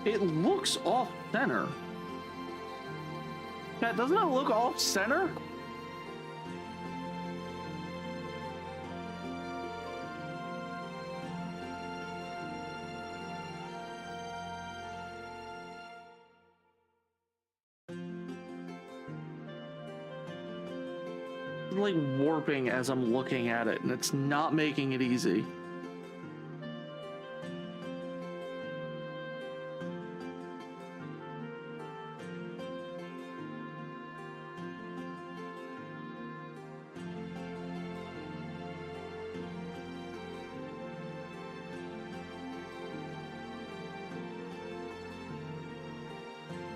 It looks off center. That doesn't it look off center? Like warping as I'm looking at it, and it's not making it easy.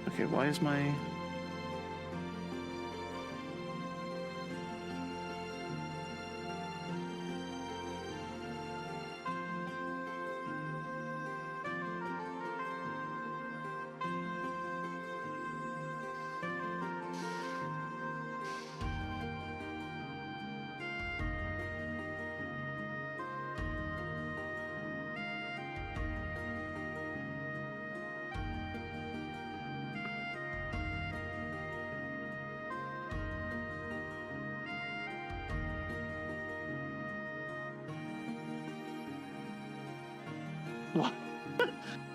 Okay, why is my... What?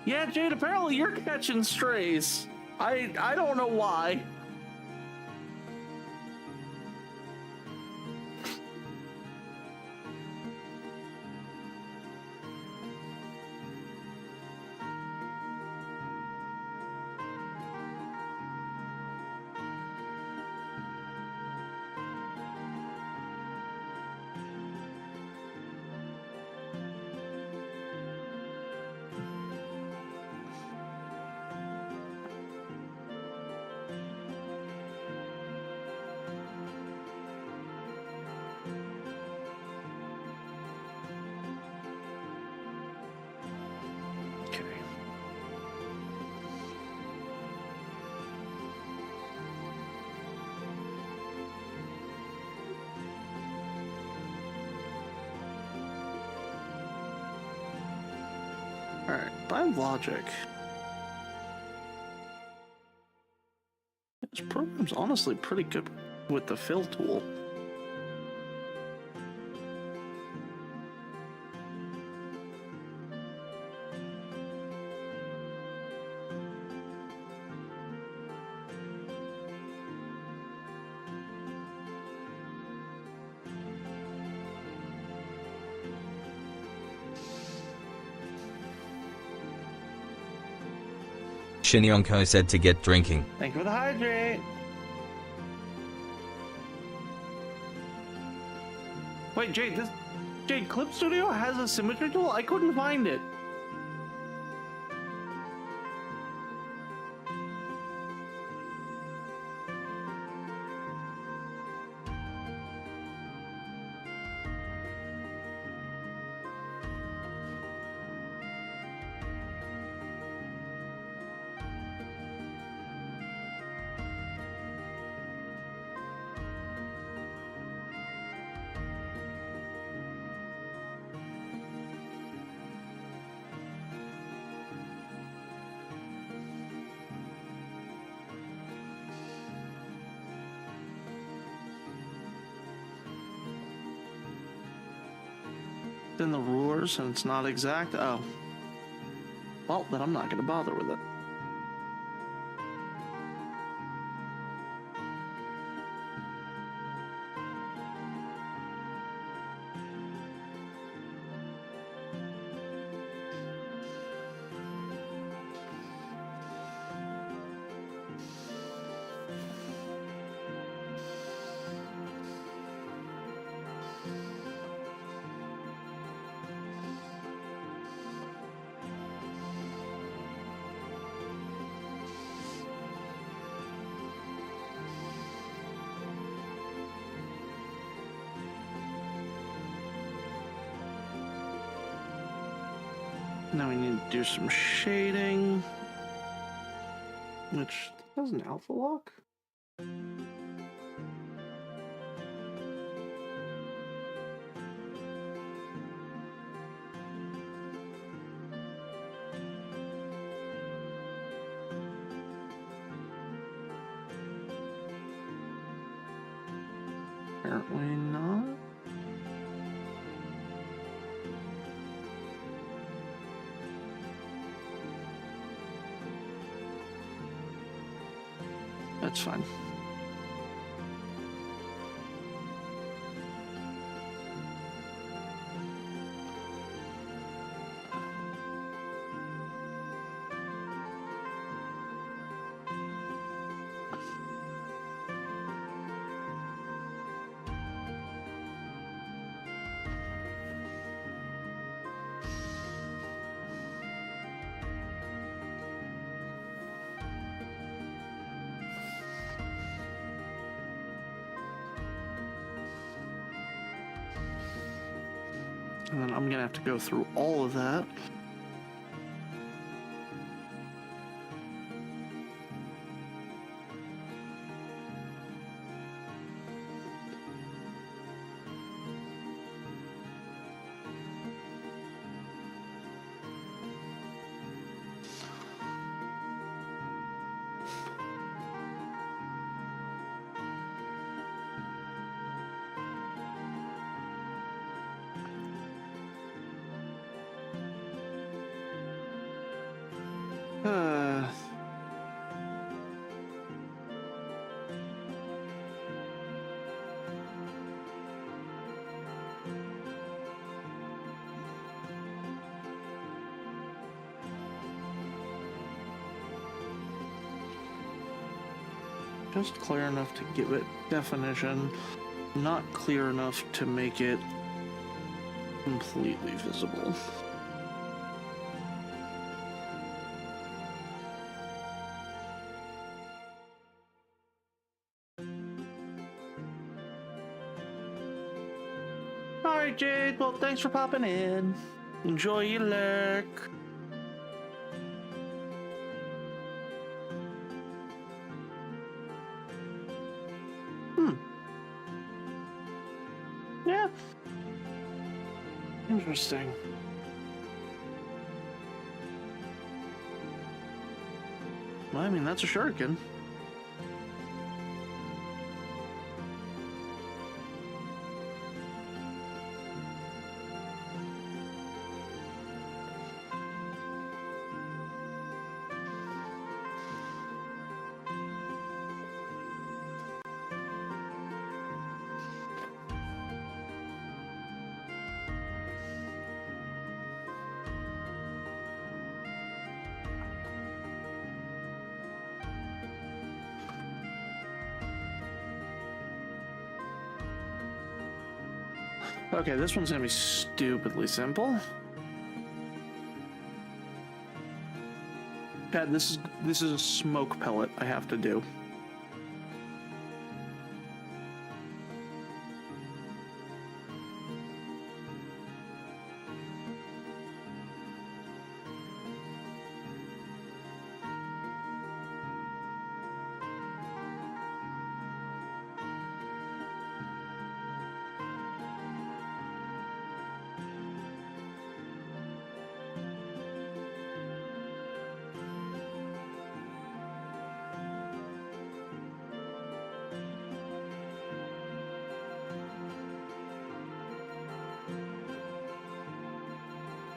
Yeah, Jade, apparently you're catching strays. I don't know why. Alright, by logic, this program's honestly pretty good with the fill tool. Shinionko said to get drinking. Thank you for the hydrate. Wait, Jade, Clip Studio has a symmetry tool? I couldn't find it. In the rulers and it's not exact. Oh, well, then I'm not going to bother with it. Now we need to do some shading, which has an alpha lock. Apparently not. That's fine. And then I'm gonna have to go through all of that. Just clear enough to give it definition, not clear enough to make it completely visible. Alright, Jade, well, thanks for popping in. Enjoy your lurk. Yeah. Interesting. Well, I mean, that's a shuriken. Okay, this one's gonna be stupidly simple. Chad, this is a smoke pellet I have to do.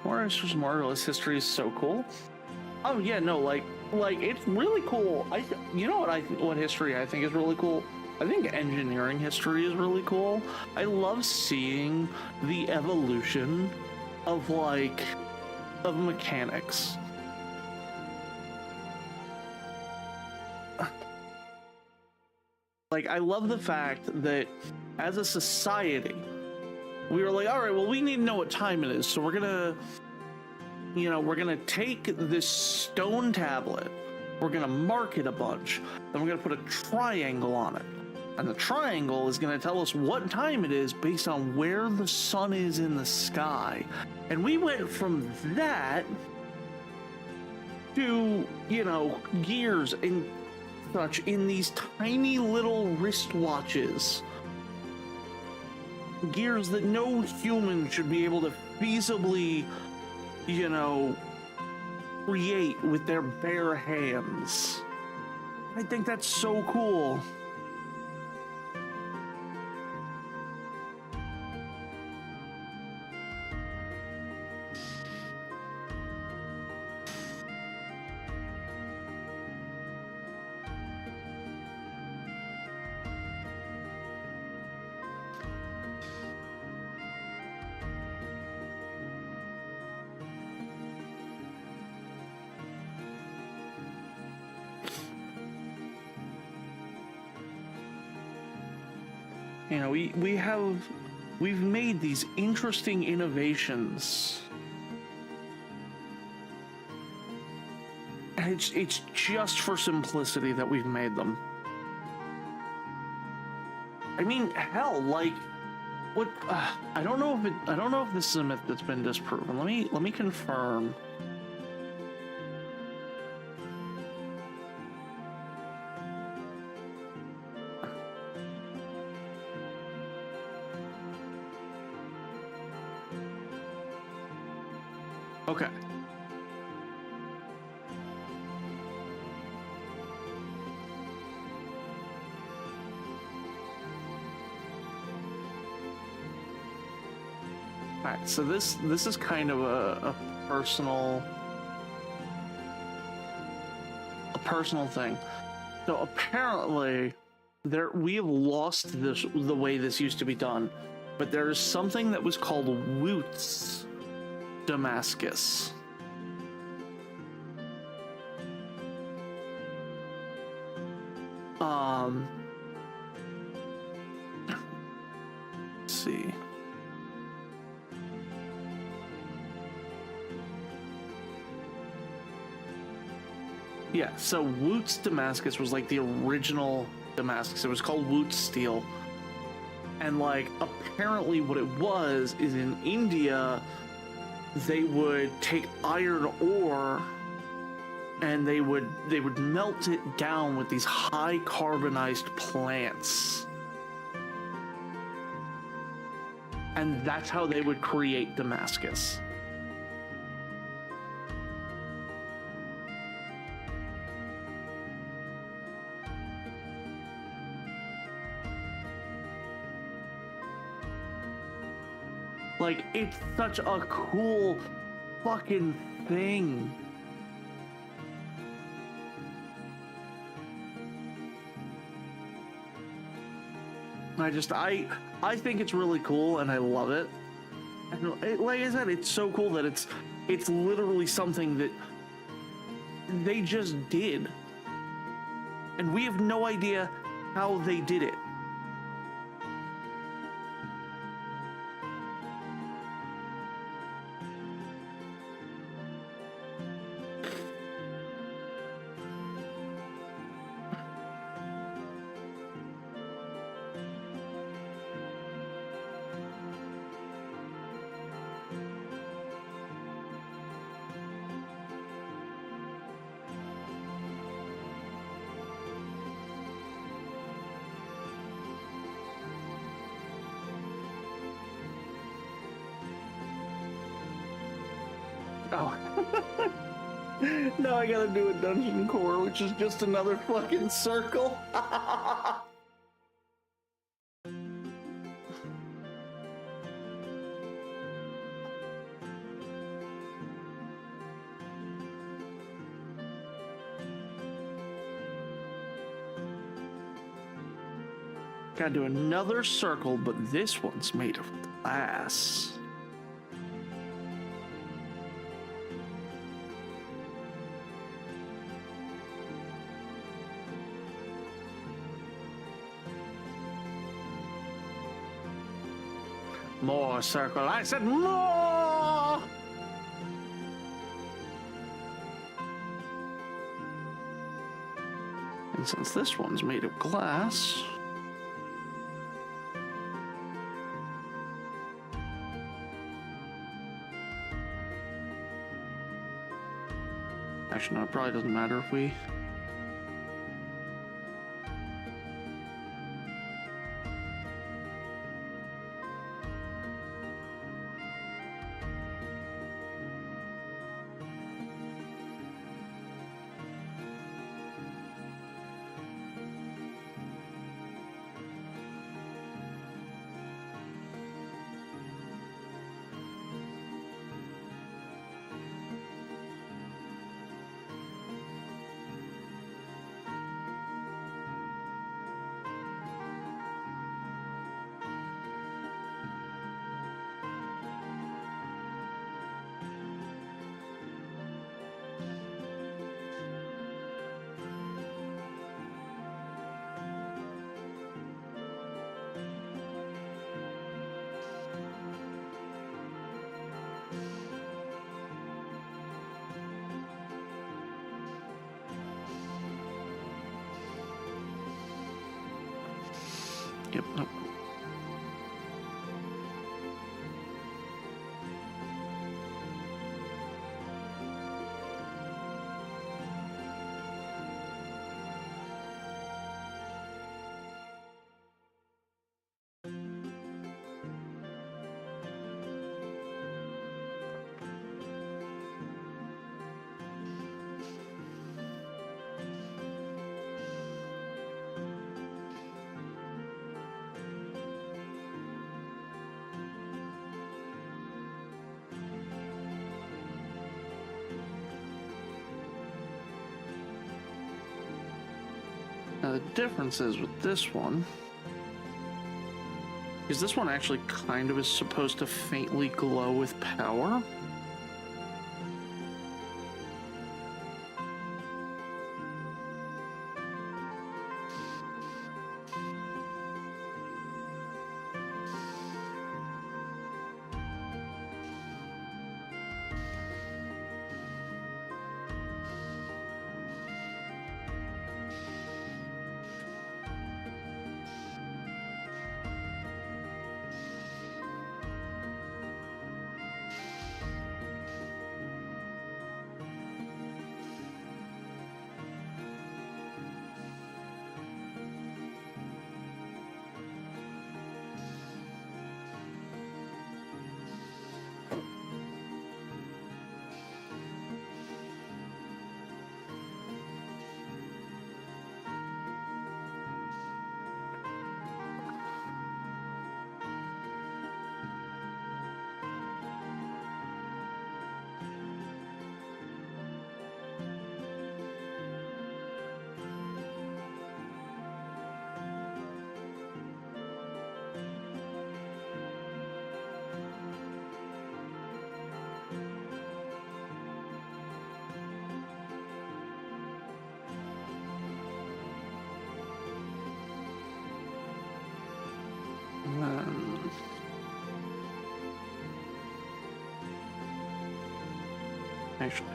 Alyss Marvelous history is so cool. Oh yeah, no, like it's really cool. You know what history I think is really cool? I think engineering history is really cool. I love seeing the evolution of mechanics. Like, I love the fact that as a society, we were like, all right, well, we need to know what time it is, so we're gonna take this stone tablet, we're gonna mark it a bunch, then we're gonna put a triangle on it, and the triangle is gonna tell us what time it is based on where the sun is in the sky. And we went from that to, gears and such in these tiny little wristwatches. Gears that no human should be able to feasibly, create with their bare hands. I think that's so cool. We've made these interesting innovations. And it's just for simplicity that we've made them. I mean, hell, like, what? I don't know if this is a myth that's been disproven. Let me confirm. Okay. Alright, so this is kind of a personal personal thing. So apparently, we have lost the way this used to be done, but there is something that was called Wootz Damascus. Let's see. Yeah, so Wootz Damascus was like the original Damascus. It was called Wootz Steel. And like apparently what it was is in India they would take iron ore and they would melt it down with these high carbonized plants. And that's how they would create Damascus. Like, it's such a cool fucking thing. I think it's really cool and I love it. And like I said, it's so cool that it's literally something that they just did. And we have no idea how they did it. Oh. Now I gotta do a dungeon core, which is just another fucking circle. Gotta do another circle, but this one's made of glass. More circle. I said more! And since this one's made of glass... Actually, no, it probably doesn't matter if we... Yep, nope. Now the difference is with this one, is this one actually kind of is supposed to faintly glow with power. Actually,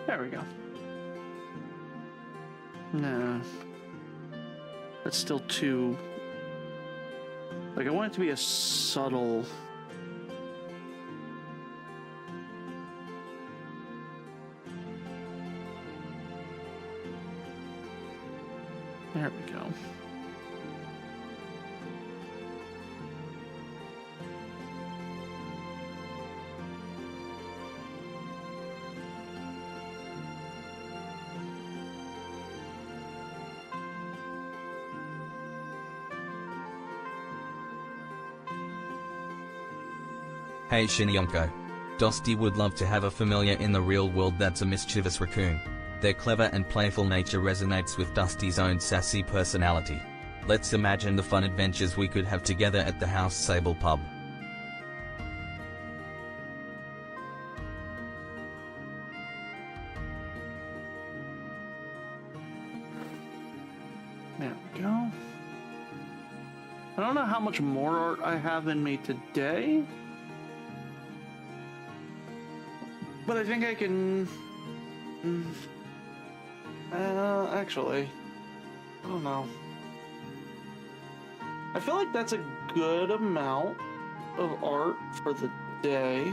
there we go. No, that's still too, like, I want it to be a subtle. There we go. Hey Shinionko. Dusty would love to have a familiar in the real world that's a mischievous raccoon. Their clever and playful nature resonates with Dusty's own sassy personality. Let's imagine the fun adventures we could have together at the House Sable pub. There we go. I don't know how much more art I have in me today, but I think I can... actually, I don't know. I feel like that's a good amount of art for the day.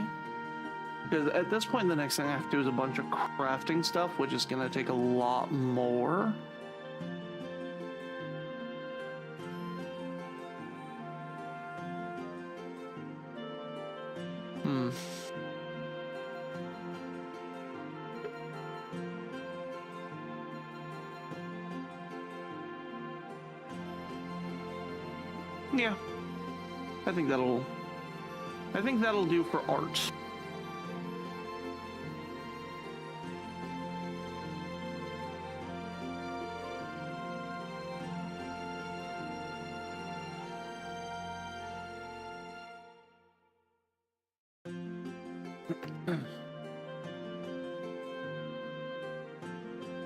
Because at this point, the next thing I have to do is a bunch of crafting stuff, which is going to take a lot more. Yeah, I think that'll do for art.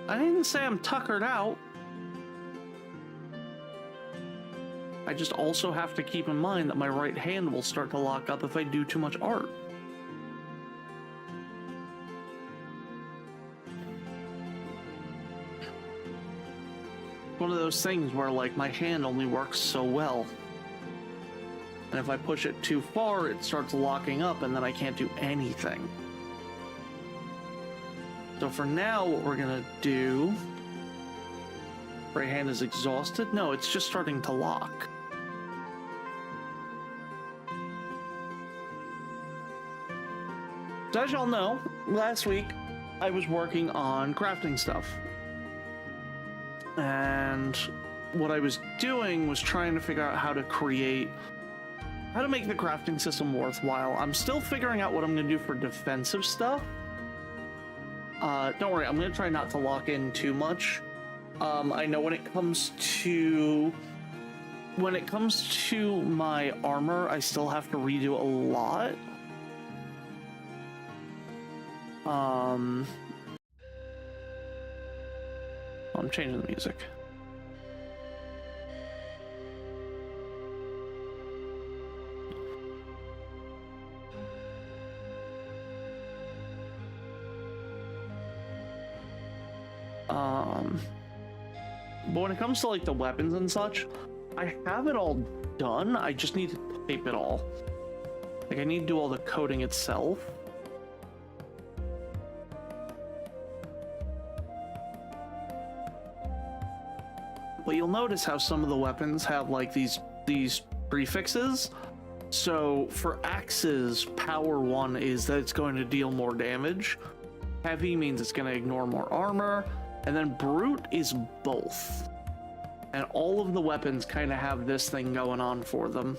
I didn't say I'm tuckered out. I just also have to keep in mind that my right hand will start to lock up if I do too much art. One of those things where, like, my hand only works so well. And if I push it too far, it starts locking up and then I can't do anything. So for now, what we're gonna do... Right hand is exhausted? No, it's just starting to lock. So as y'all know, last week I was working on crafting stuff. And what I was doing was trying to figure out how to make the crafting system worthwhile. I'm still figuring out what I'm going to do for defensive stuff. Don't worry, I'm going to try not to lock in too much. I know when it comes to my armor, I still have to redo a lot. I'm changing the music. But when it comes to like the weapons and such, I have it all done. I just need to tape it all. Like I need to do all the coding itself. But you'll notice how some of the weapons have like these prefixes. So for axes, power 1 is that it's going to deal more damage. Heavy means it's going to ignore more armor. And then brute is both. And all of the weapons kind of have this thing going on for them.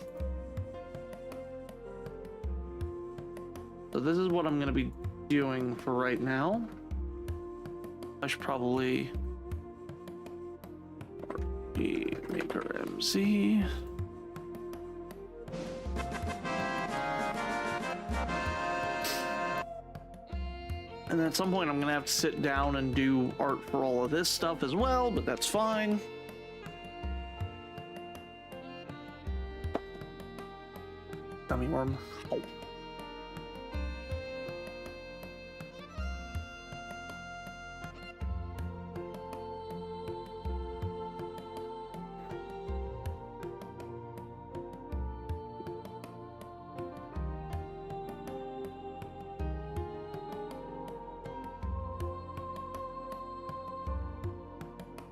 So this is what I'm going to be doing for right now. I should probably maker MZ. And then at some point I'm gonna have to sit down and do art for all of this stuff as well, but that's fine. Dummy worm. Oh.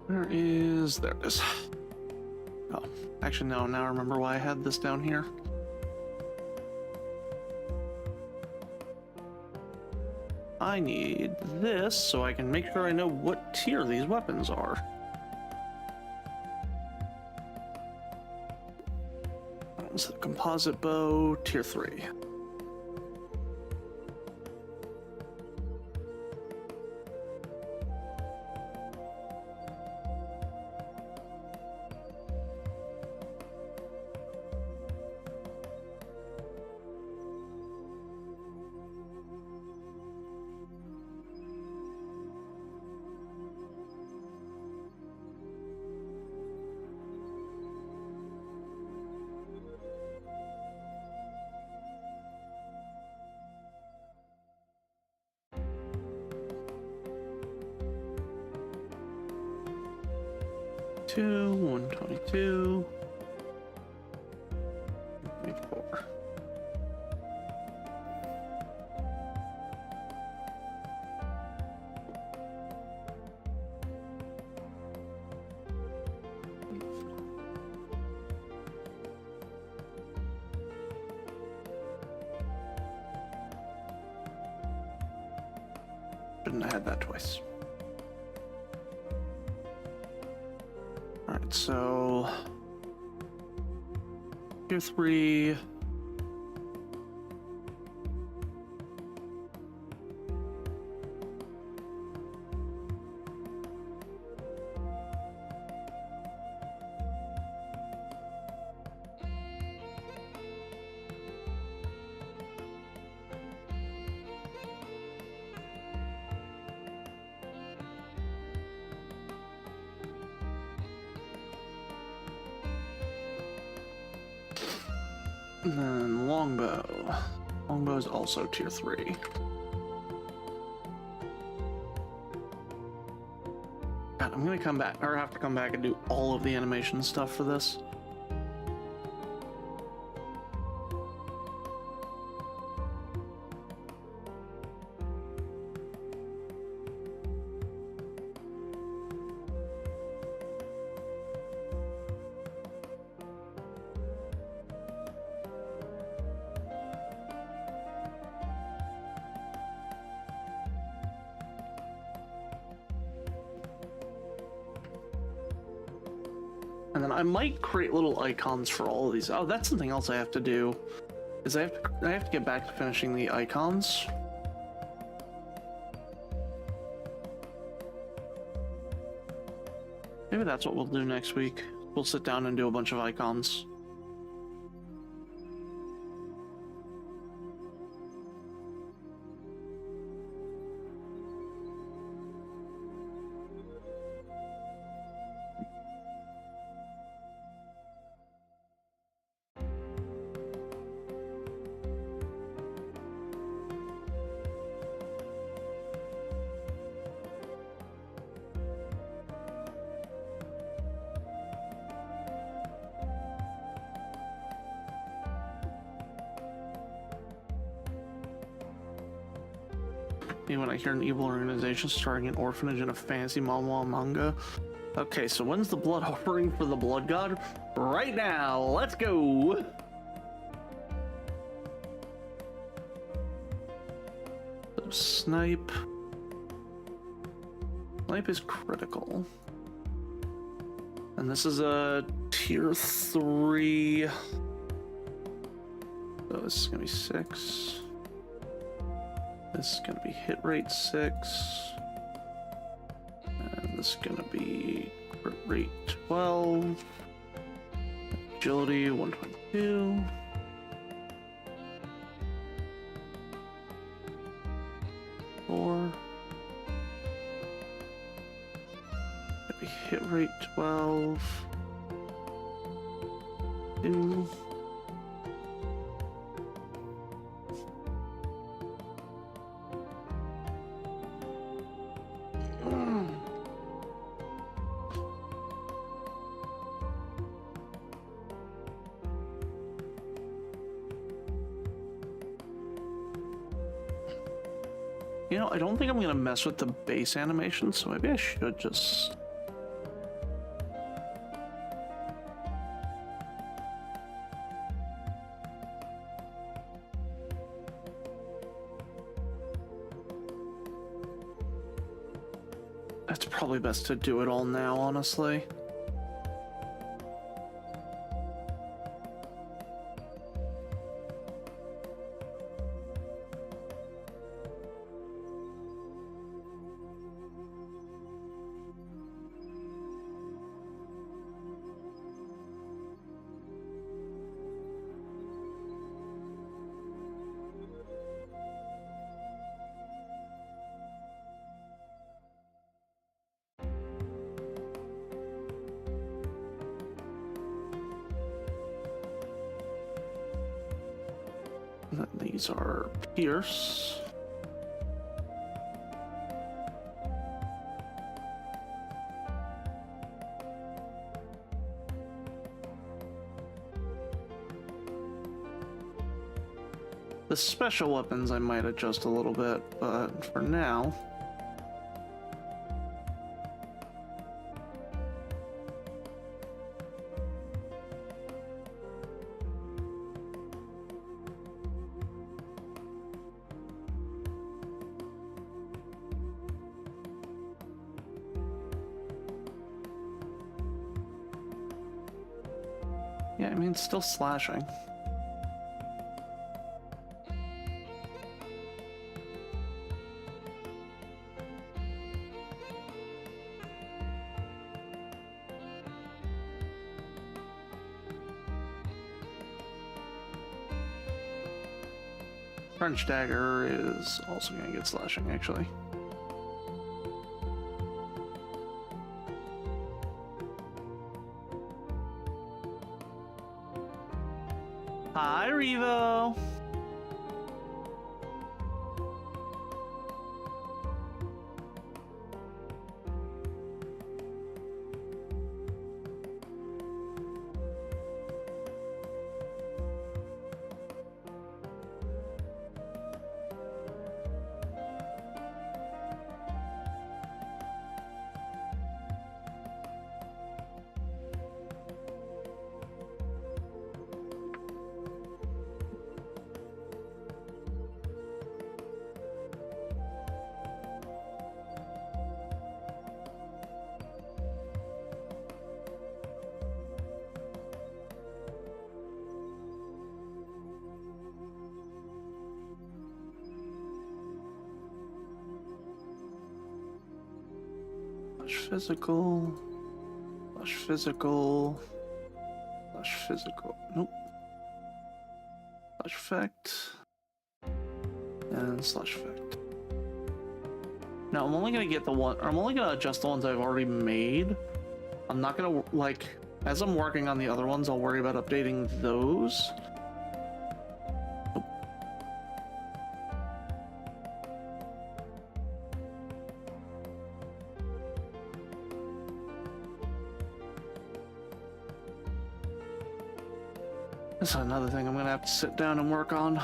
There it is. Oh, actually no, now I remember why I had this down here. I need this so I can make sure I know what tier these weapons are. So the composite bow, tier 3. Two, 122, 24. Shouldn't have had that twice. Alright, so tier 3. And then longbow. Longbow is also tier 3. God, I'm gonna come back, or have to come back and do all of the animation stuff for this. And then I might create little icons for all of these. Oh, that's something else I have to do. Is I have to get back to finishing the icons. Maybe that's what we'll do next week. We'll sit down and do a bunch of icons. When I hear an evil organization starting an orphanage and a fantasy manhwa manga. Okay, so when's the blood offering for the blood god? Right now, let's go! So snipe. Snipe is critical. And this is a tier 3. So this is gonna be 6. This is gonna be hit rate 6. And this is gonna be crit rate 12. Agility 122. Gonna be hit rate 12. 2. You know, I don't think I'm gonna mess with the base animation, so maybe I should just... It's probably best to do it all now, honestly. These are Pierce. The special weapons I might adjust a little bit, but for now... Yeah, I mean, it's still slashing. French Dagger is also going to get slashing, actually. Hi, Revo! physical. Slash physical. Slash physical. Nope. Slash effect. And slash effect. Now I'm only gonna get the one. I'm only gonna adjust the ones I've already made. I'm not gonna, like, as I'm working on the other ones, I'll worry about updating those. Nope. That's another thing I'm gonna have to sit down and work on.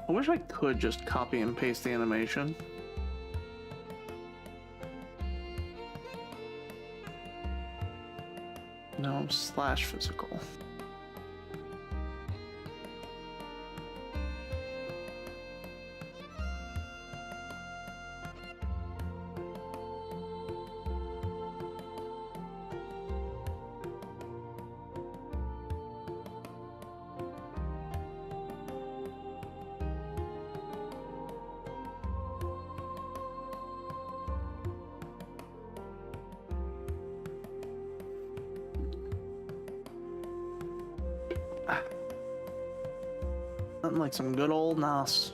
I wish I could just copy and paste the animation. No, slash physical. Nothing like some good old NOS.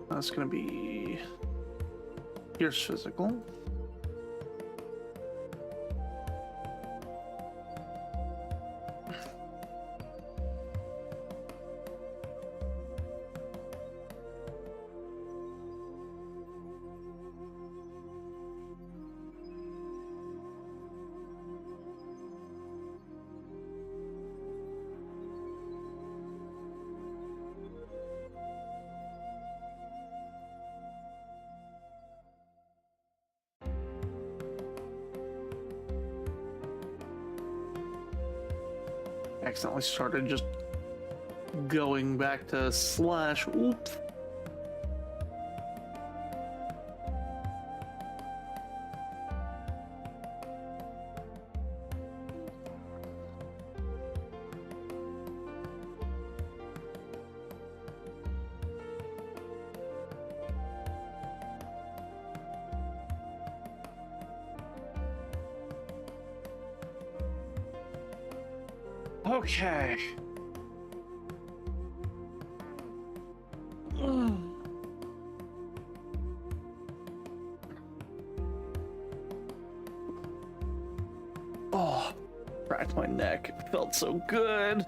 That's gonna be... Here's physical. Accidentally started just going back to slash. Oops. Okay. Oh, cracked my neck. It felt so good.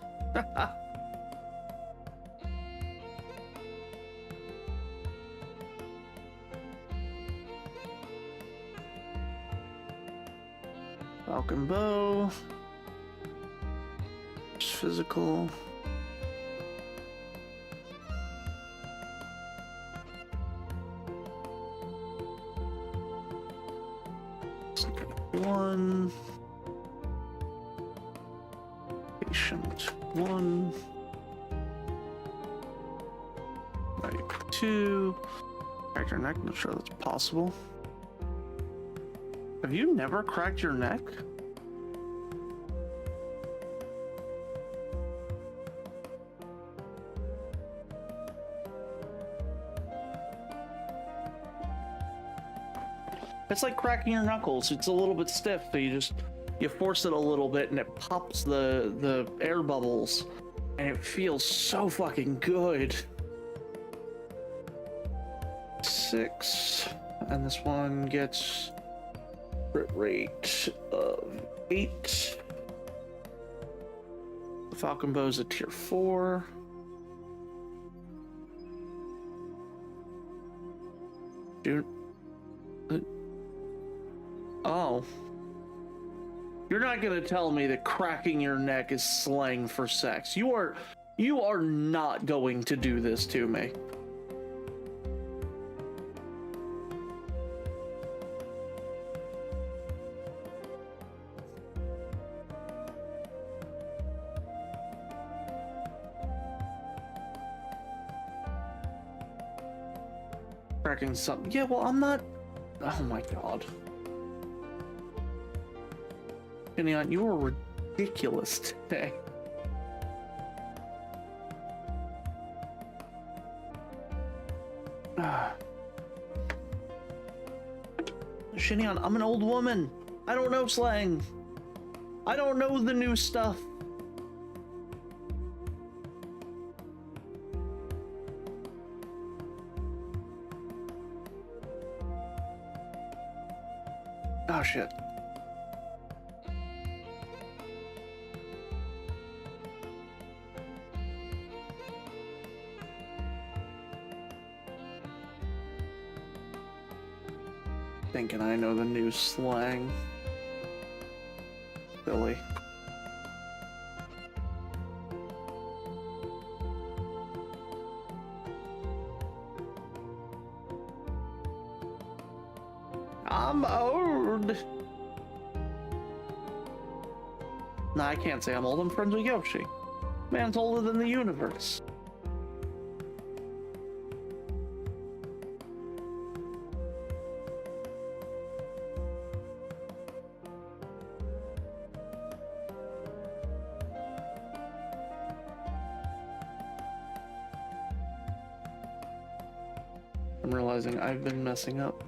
Falcon bow. Physical. One. Patient one. Right, two. Crack your neck. Not sure that's possible. Have you never cracked your neck? It's like cracking your knuckles. It's a little bit stiff, so you force it a little bit and it pops the air bubbles, and it feels so fucking good. 6, and this one gets crit rate of 8. The Falcon Bow's a tier 4. Dude. Oh. You're not gonna tell me that cracking your neck is slang for sex. You are not going to do this to me. Cracking something. Yeah, well, I'm not. Oh my god. Kenyon, you are ridiculous today. Shinion, I'm an old woman. I don't know slang. I don't know the new stuff. Oh shit. Thinking I know the new slang. Silly. I'm old. Nah, I can't say I'm old. I'm friends with Yoshi. Man's older than the universe. I'm realizing I've been messing up.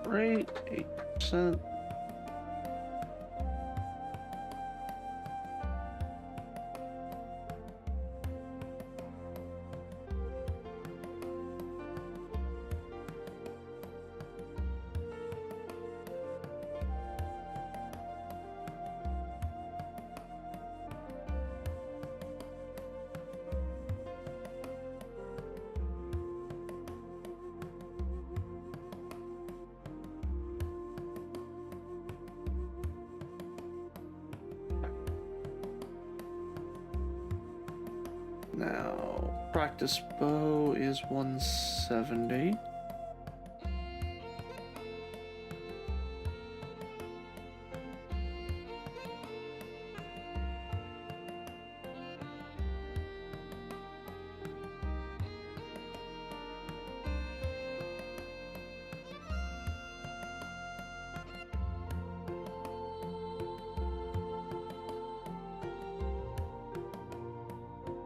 Rate 8%. Now, practice bow is 170.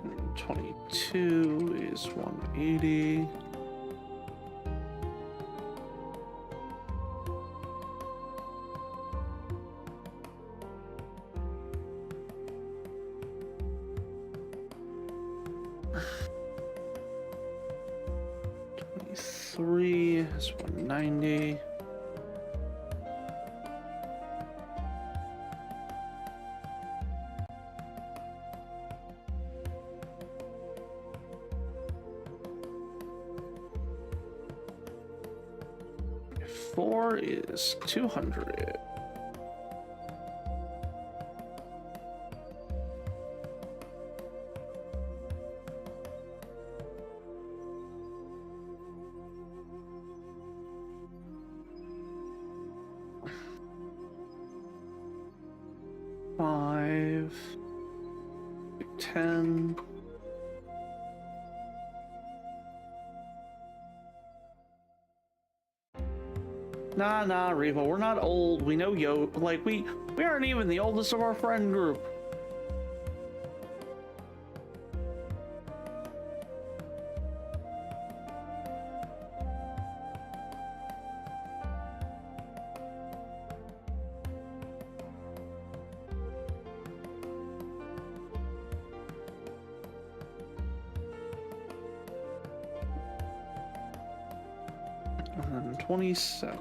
And 22 is 180. Three is 190. Four is 200. Five, 10. Nah, Riva, we're not old. We know like we aren't even the oldest of our friend group. and 27.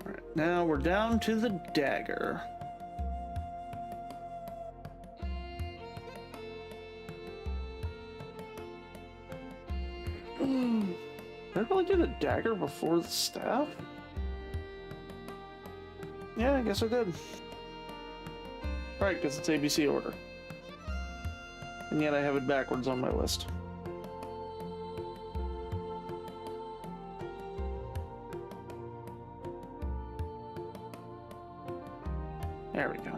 Alright, now we're down to the dagger. Did I really do the dagger before the staff? Yeah, I guess I did. Right, because it's ABC order. And yet I have it backwards on my list. There we go.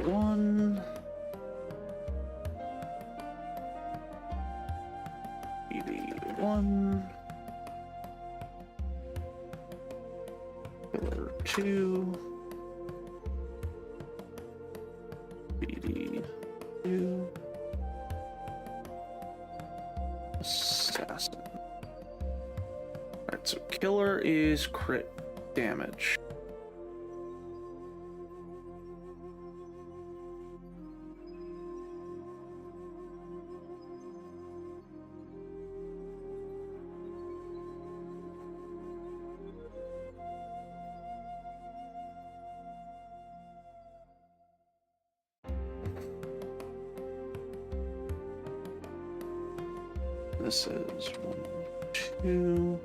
One. BD1. Pillar 2. BD2. Assassin. Alright, so killer is crit damage. This is 1, 2.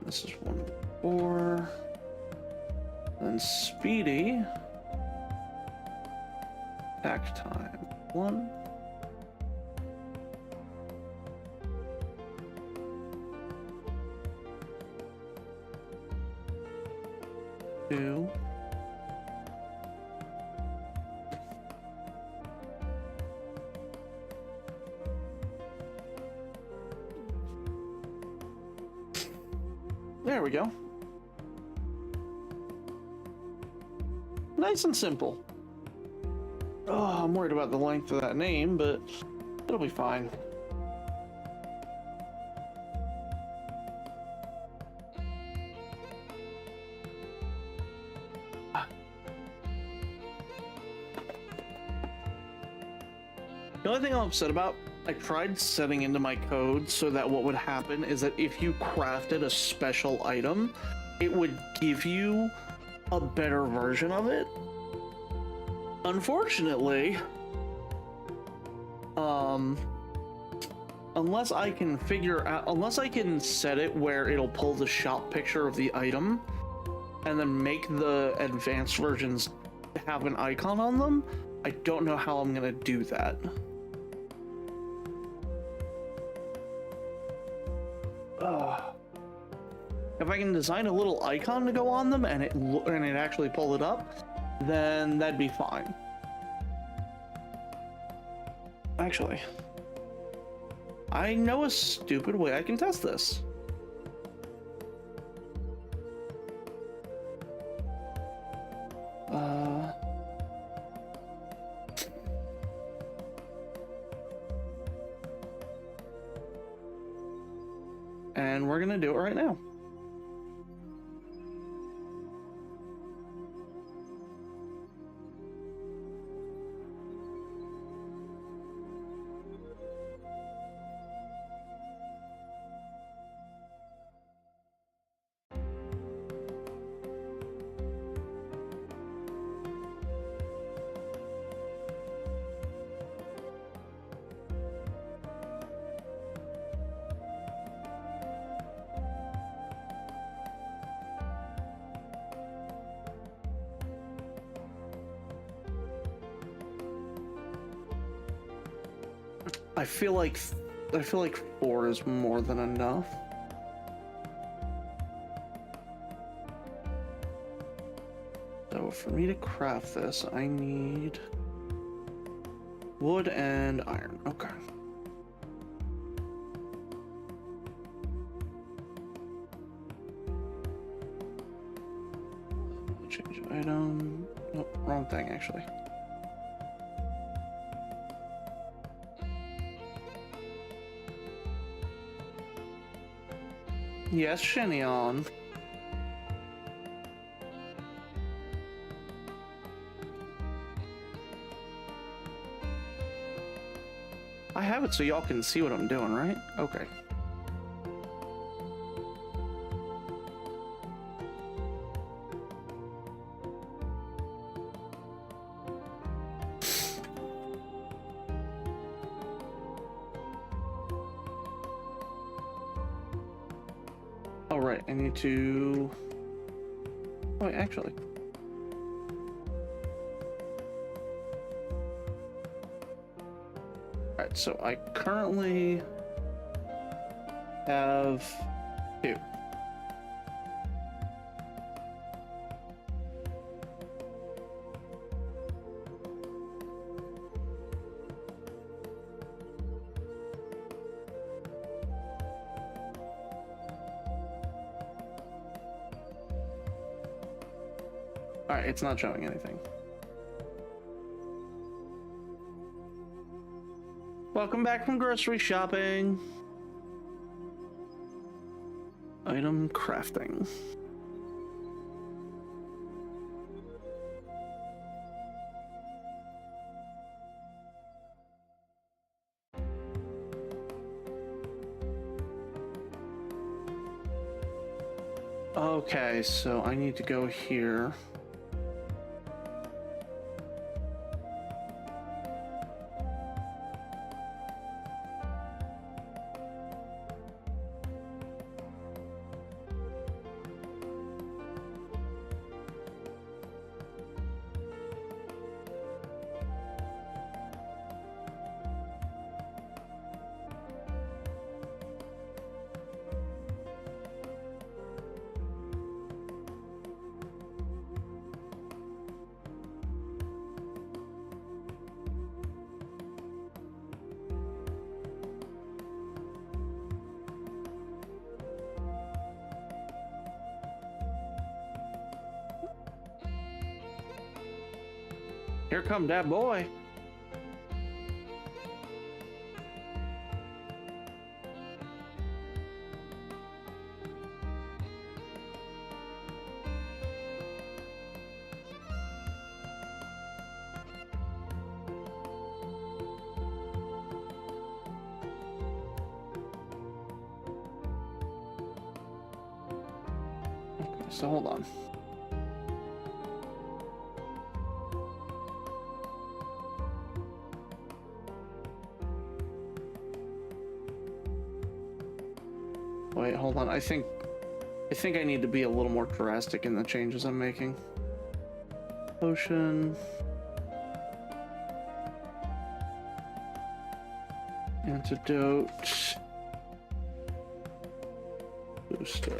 This is 1, 4. Then speedy. Attack time 1. 2. There we go. Nice and simple. Oh, I'm worried about the length of that name, but it'll be fine. The only thing I'm upset about, I tried setting into my code so that what would happen is that if you crafted a special item, it would give you a better version of it. Unfortunately, unless I can set it where it'll pull the shop picture of the item and then make the advanced versions have an icon on them, I don't know how I'm gonna do that. If I can design a little icon to go on them and it actually pull it up, then that'd be fine. Actually, I know a stupid way I can test this. And we're gonna do it right now. I feel like 4 is more than enough. So for me to craft this, I need wood and iron. Okay. wrong thing actually. Yes, Sheneon. I have it so y'all can see what I'm doing, right? Okay. All right, I need to... Oh, wait, actually. Alright, so I currently have 2. Alright, it's not showing anything. Welcome back from grocery shopping. Item crafting. Okay, so I need to go here. Here come that boy. Okay, so hold on. Wait, hold on. I think I need to be a little more drastic in the changes I'm making. Potion. Antidote. Booster.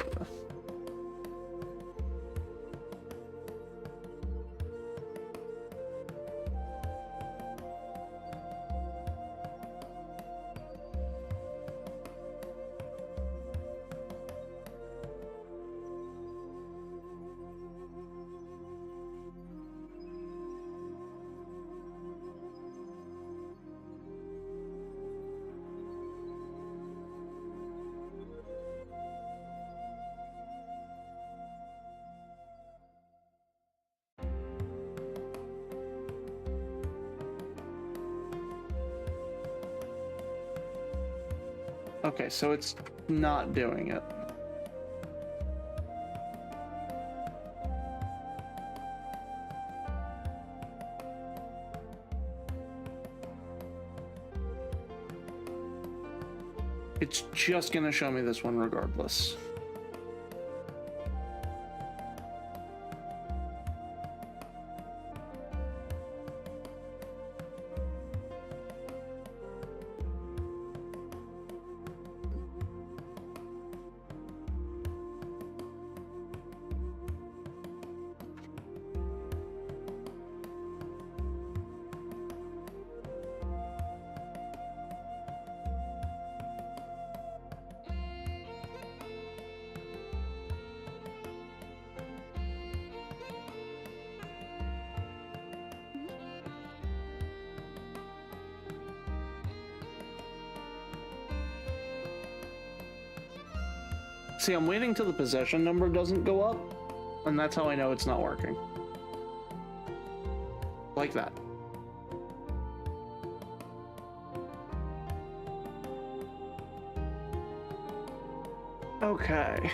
Okay, so it's not doing it. It's just gonna show me this one regardless. See, I'm waiting till the possession number doesn't go up, and that's how I know it's not working. Like that. Okay.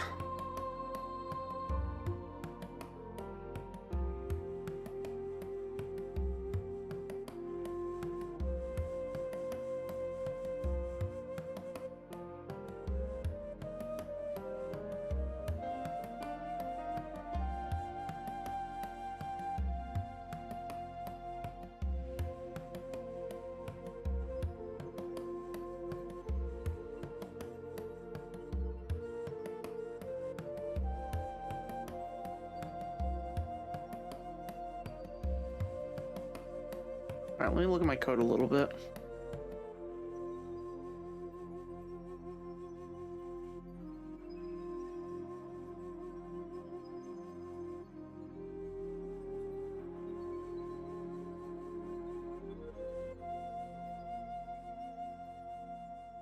Alright, let me look at my code a little bit.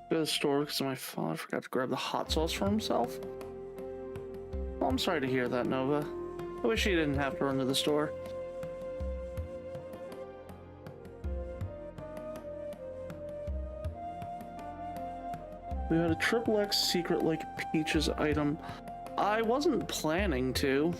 Go to the store because my father forgot to grab the hot sauce for himself. Well, I'm sorry to hear that, Nova. I wish he didn't have to run to the store. We had a triple X secret like Peaches item. I wasn't planning to.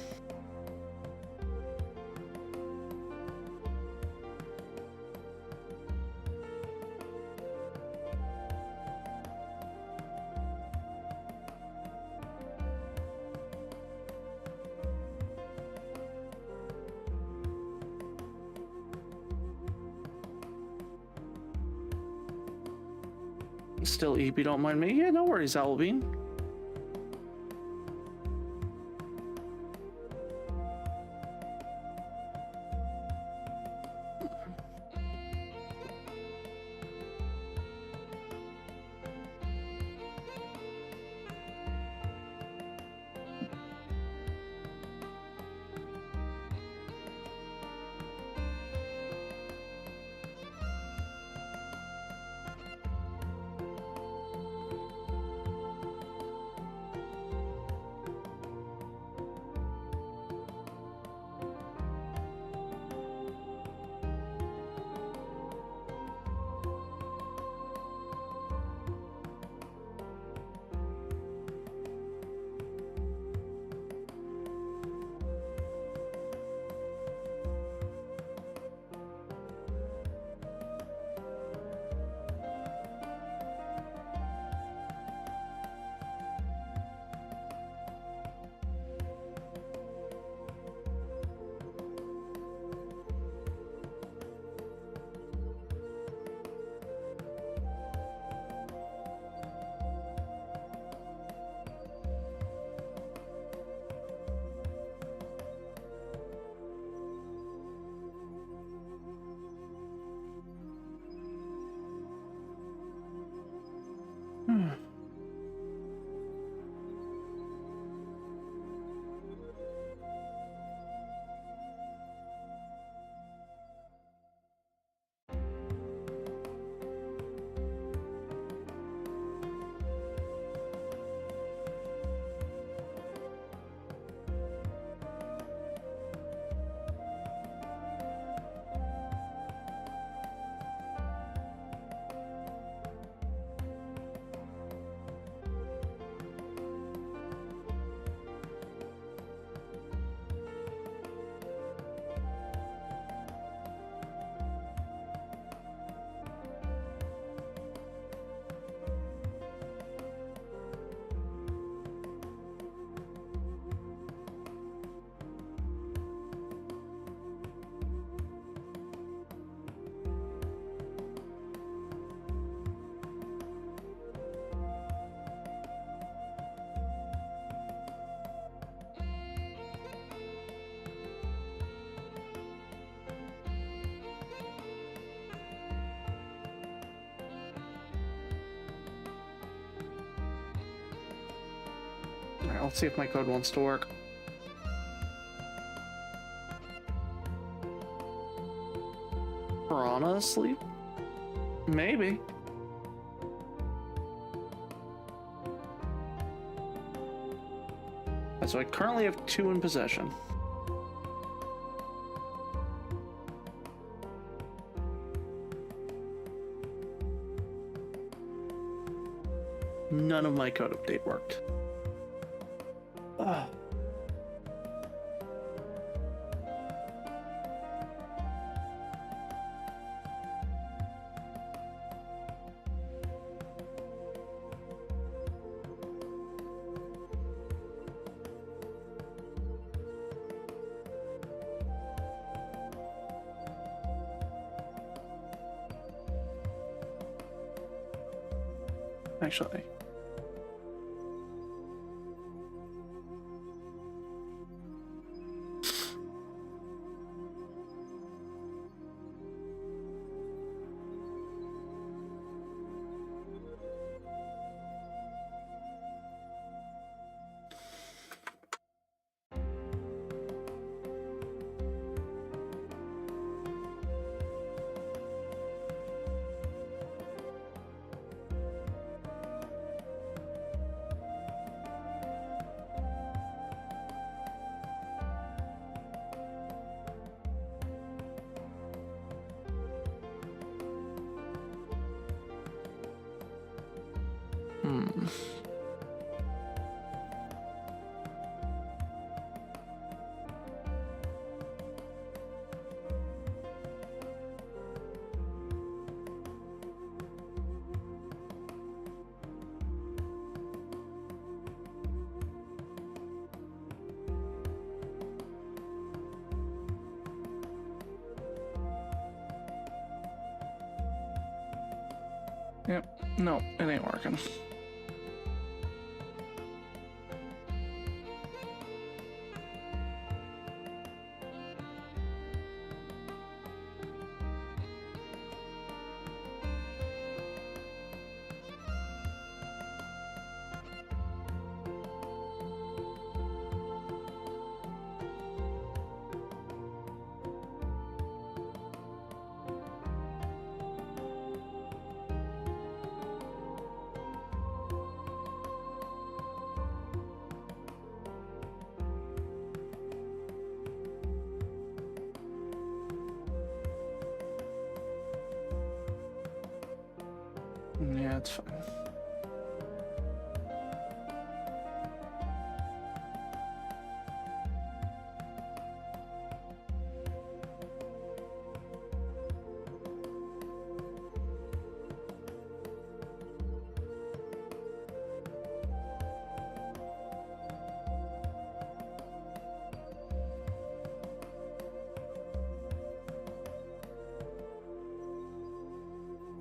Still, Eep, you don't mind me? Yeah, no worries, Owlbean. Alright, let's see if my code wants to work. Piranha asleep? Maybe. So I currently have 2 in possession. None of my code update worked. Ugh. Actually. Yep. No, it ain't working. Yeah, it's fine.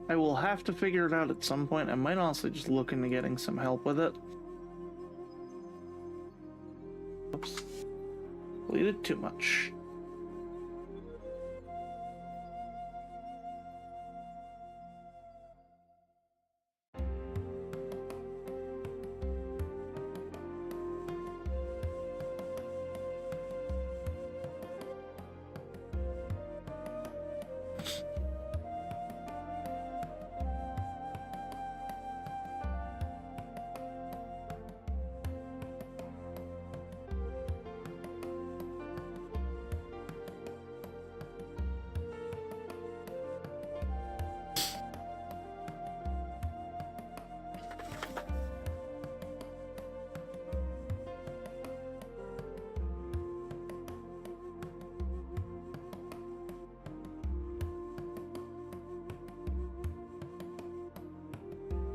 I will have to figure it out at some point. I might also just look into getting some help with it. Oops. Deleted too much.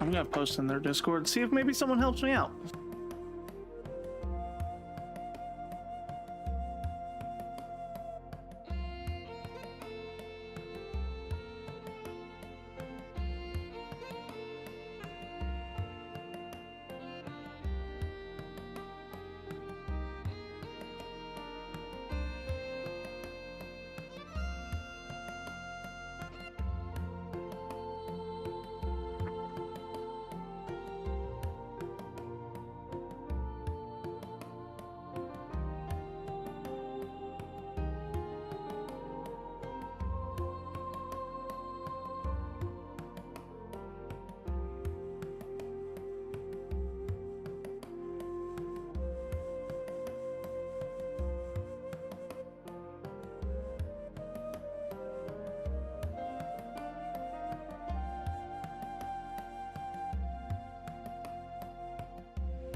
I'm gonna post in their Discord, see if maybe someone helps me out.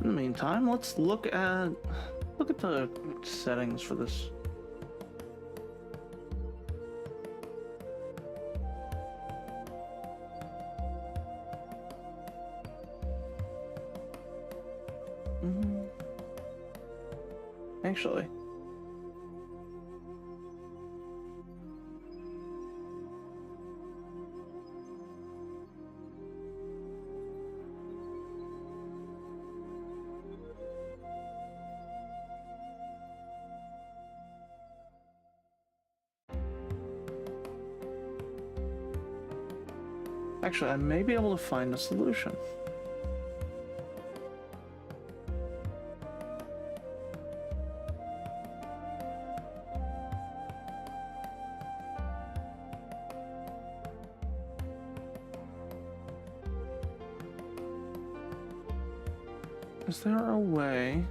In the meantime, let's look at the settings for this. Actually, I may be able to find a solution. Is there a way?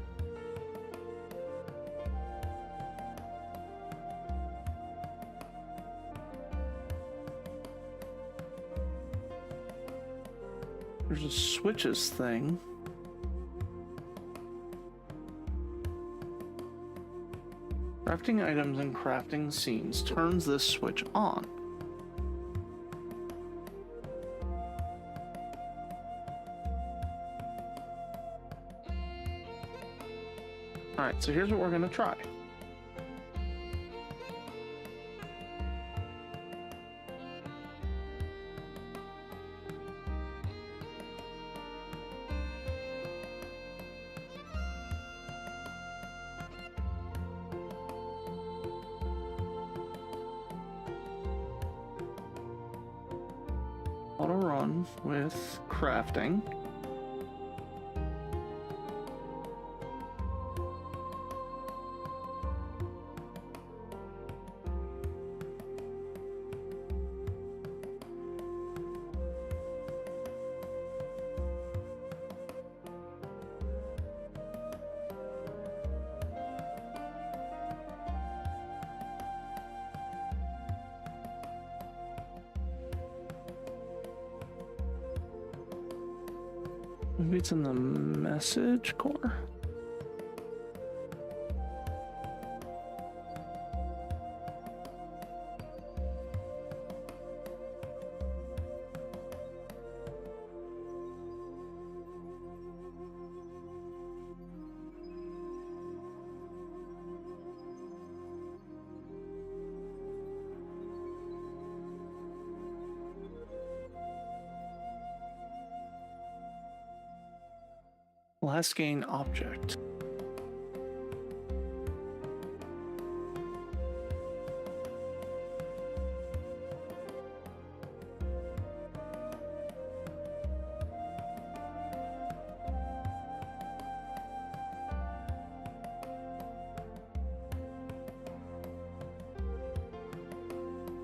There's a switches thing. Crafting items and crafting scenes turns this switch on. Alright, so here's what we're gonna try. Auto run with crafting. Maybe it's in the message core. Last gain object.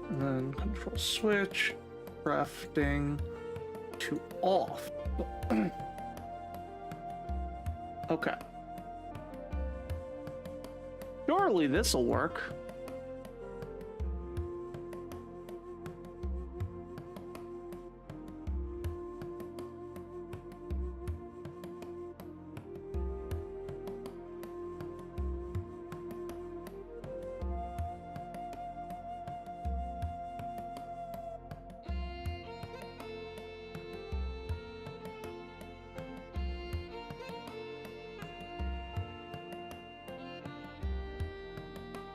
And then control switch, crafting to off. Okay. Surely this'll work.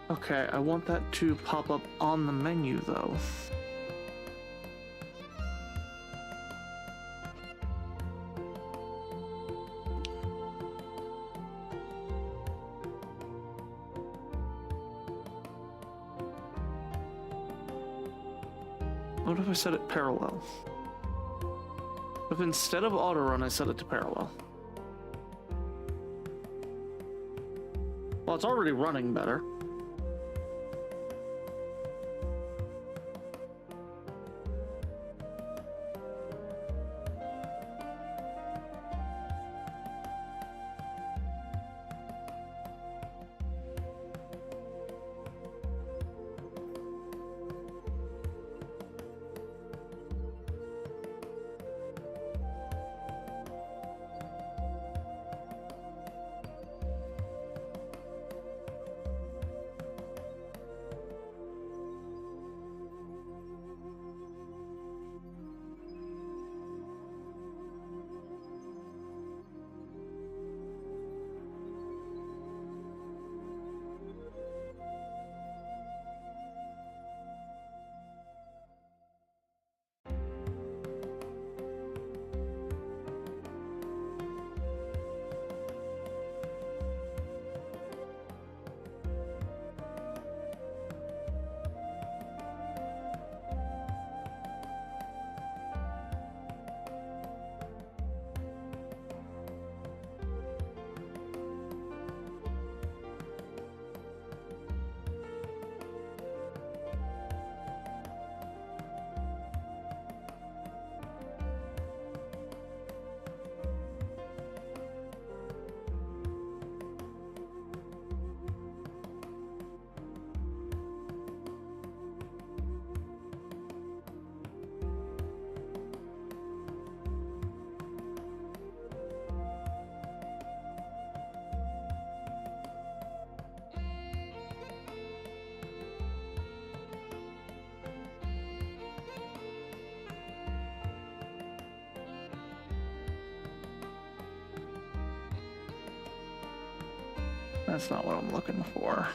Okay, I want that to pop up on the menu though. What if I set it parallel? If instead of auto run I set it to parallel? Well, it's already running better. That's not what I'm looking for.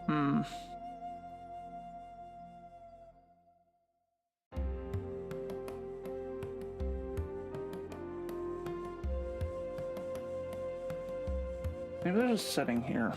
Hmm. Maybe there's a setting here.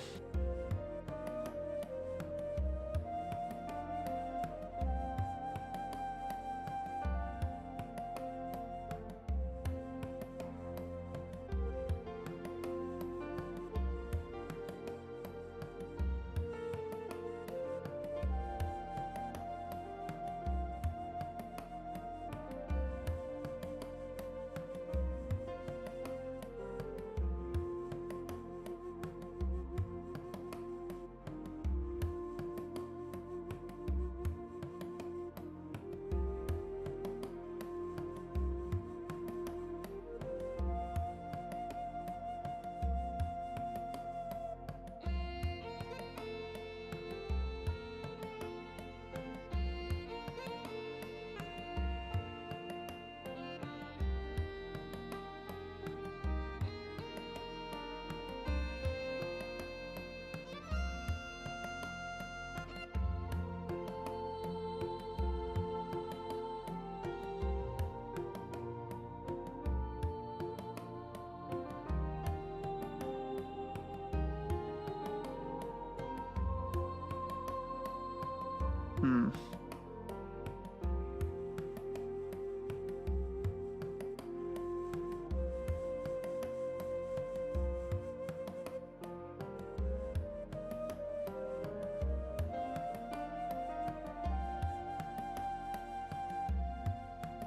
Hmm.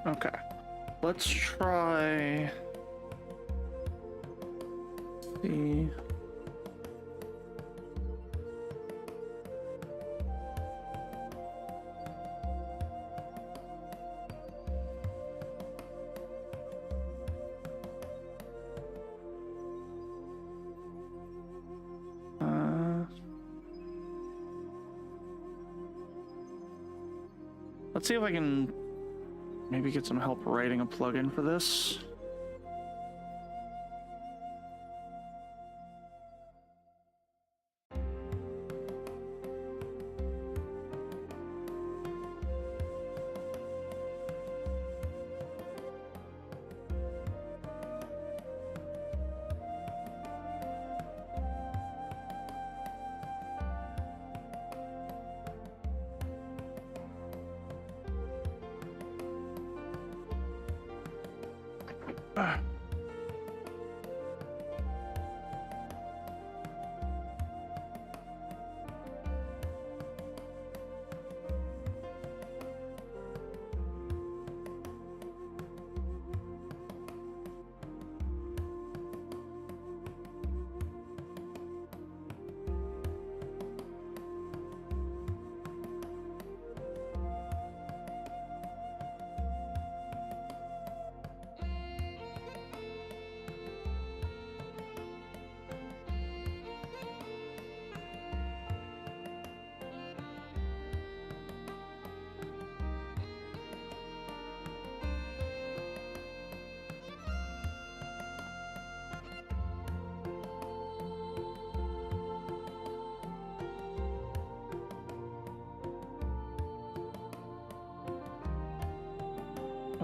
Okay. Let's try the let's see if I can maybe get some help writing a plugin for this.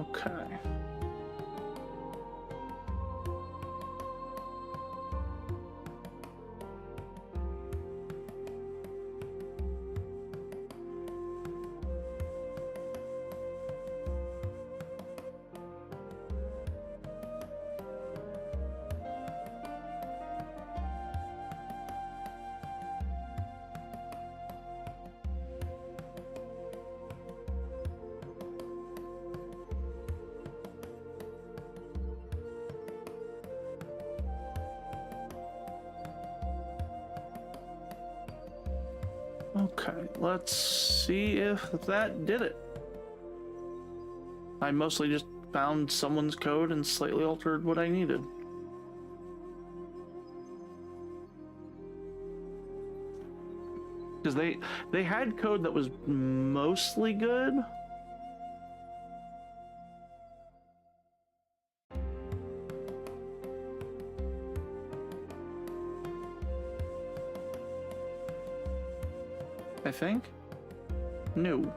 Okay. Okay, let's see if that did it. I mostly just found someone's code and slightly altered what I needed. Because they had code that was mostly good. I think? No.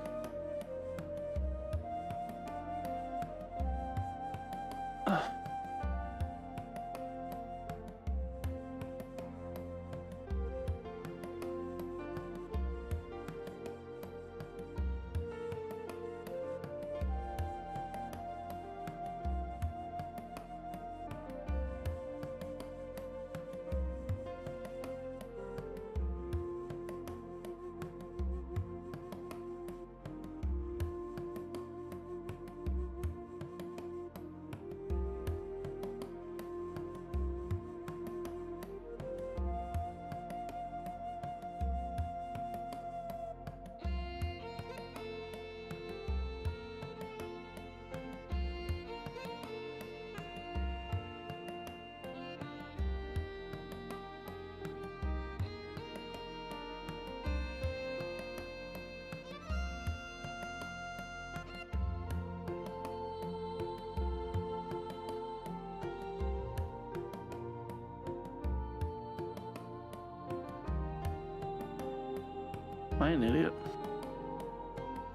Am I an idiot?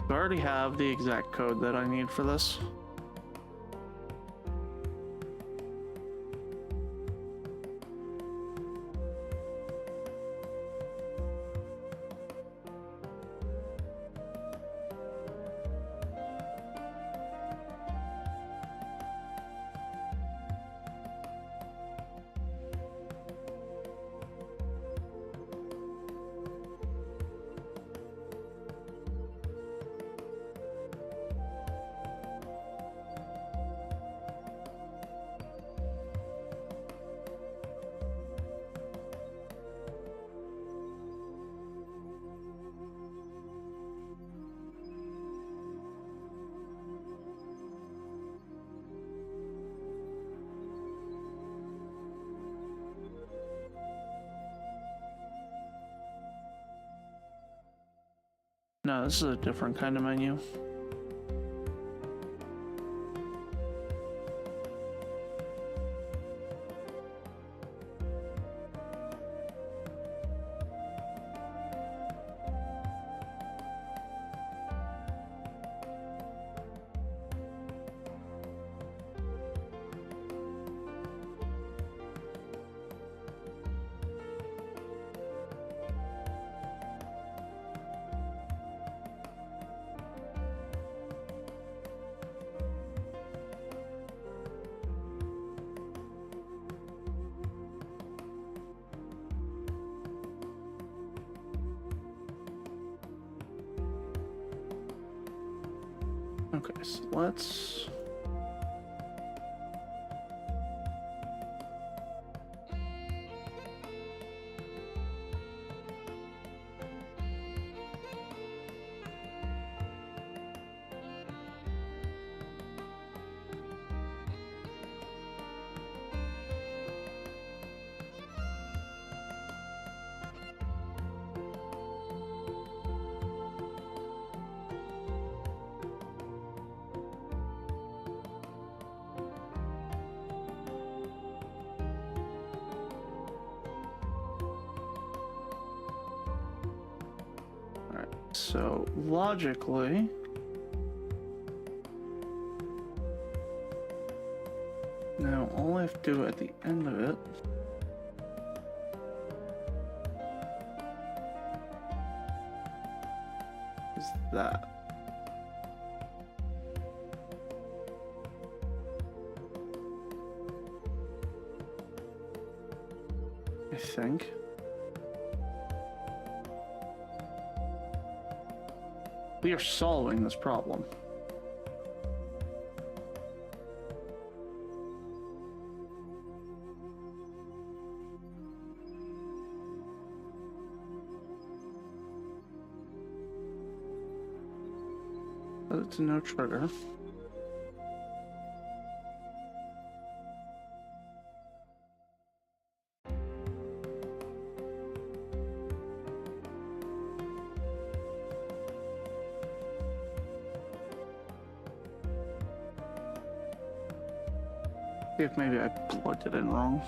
I already have the exact code that I need for this. No, this is a different kind of menu. Okay, so let's... So, logically... Now all I have to do at the end of it is that. I think. We are solving this problem. But it's no trigger. See if maybe I plugged it in wrong.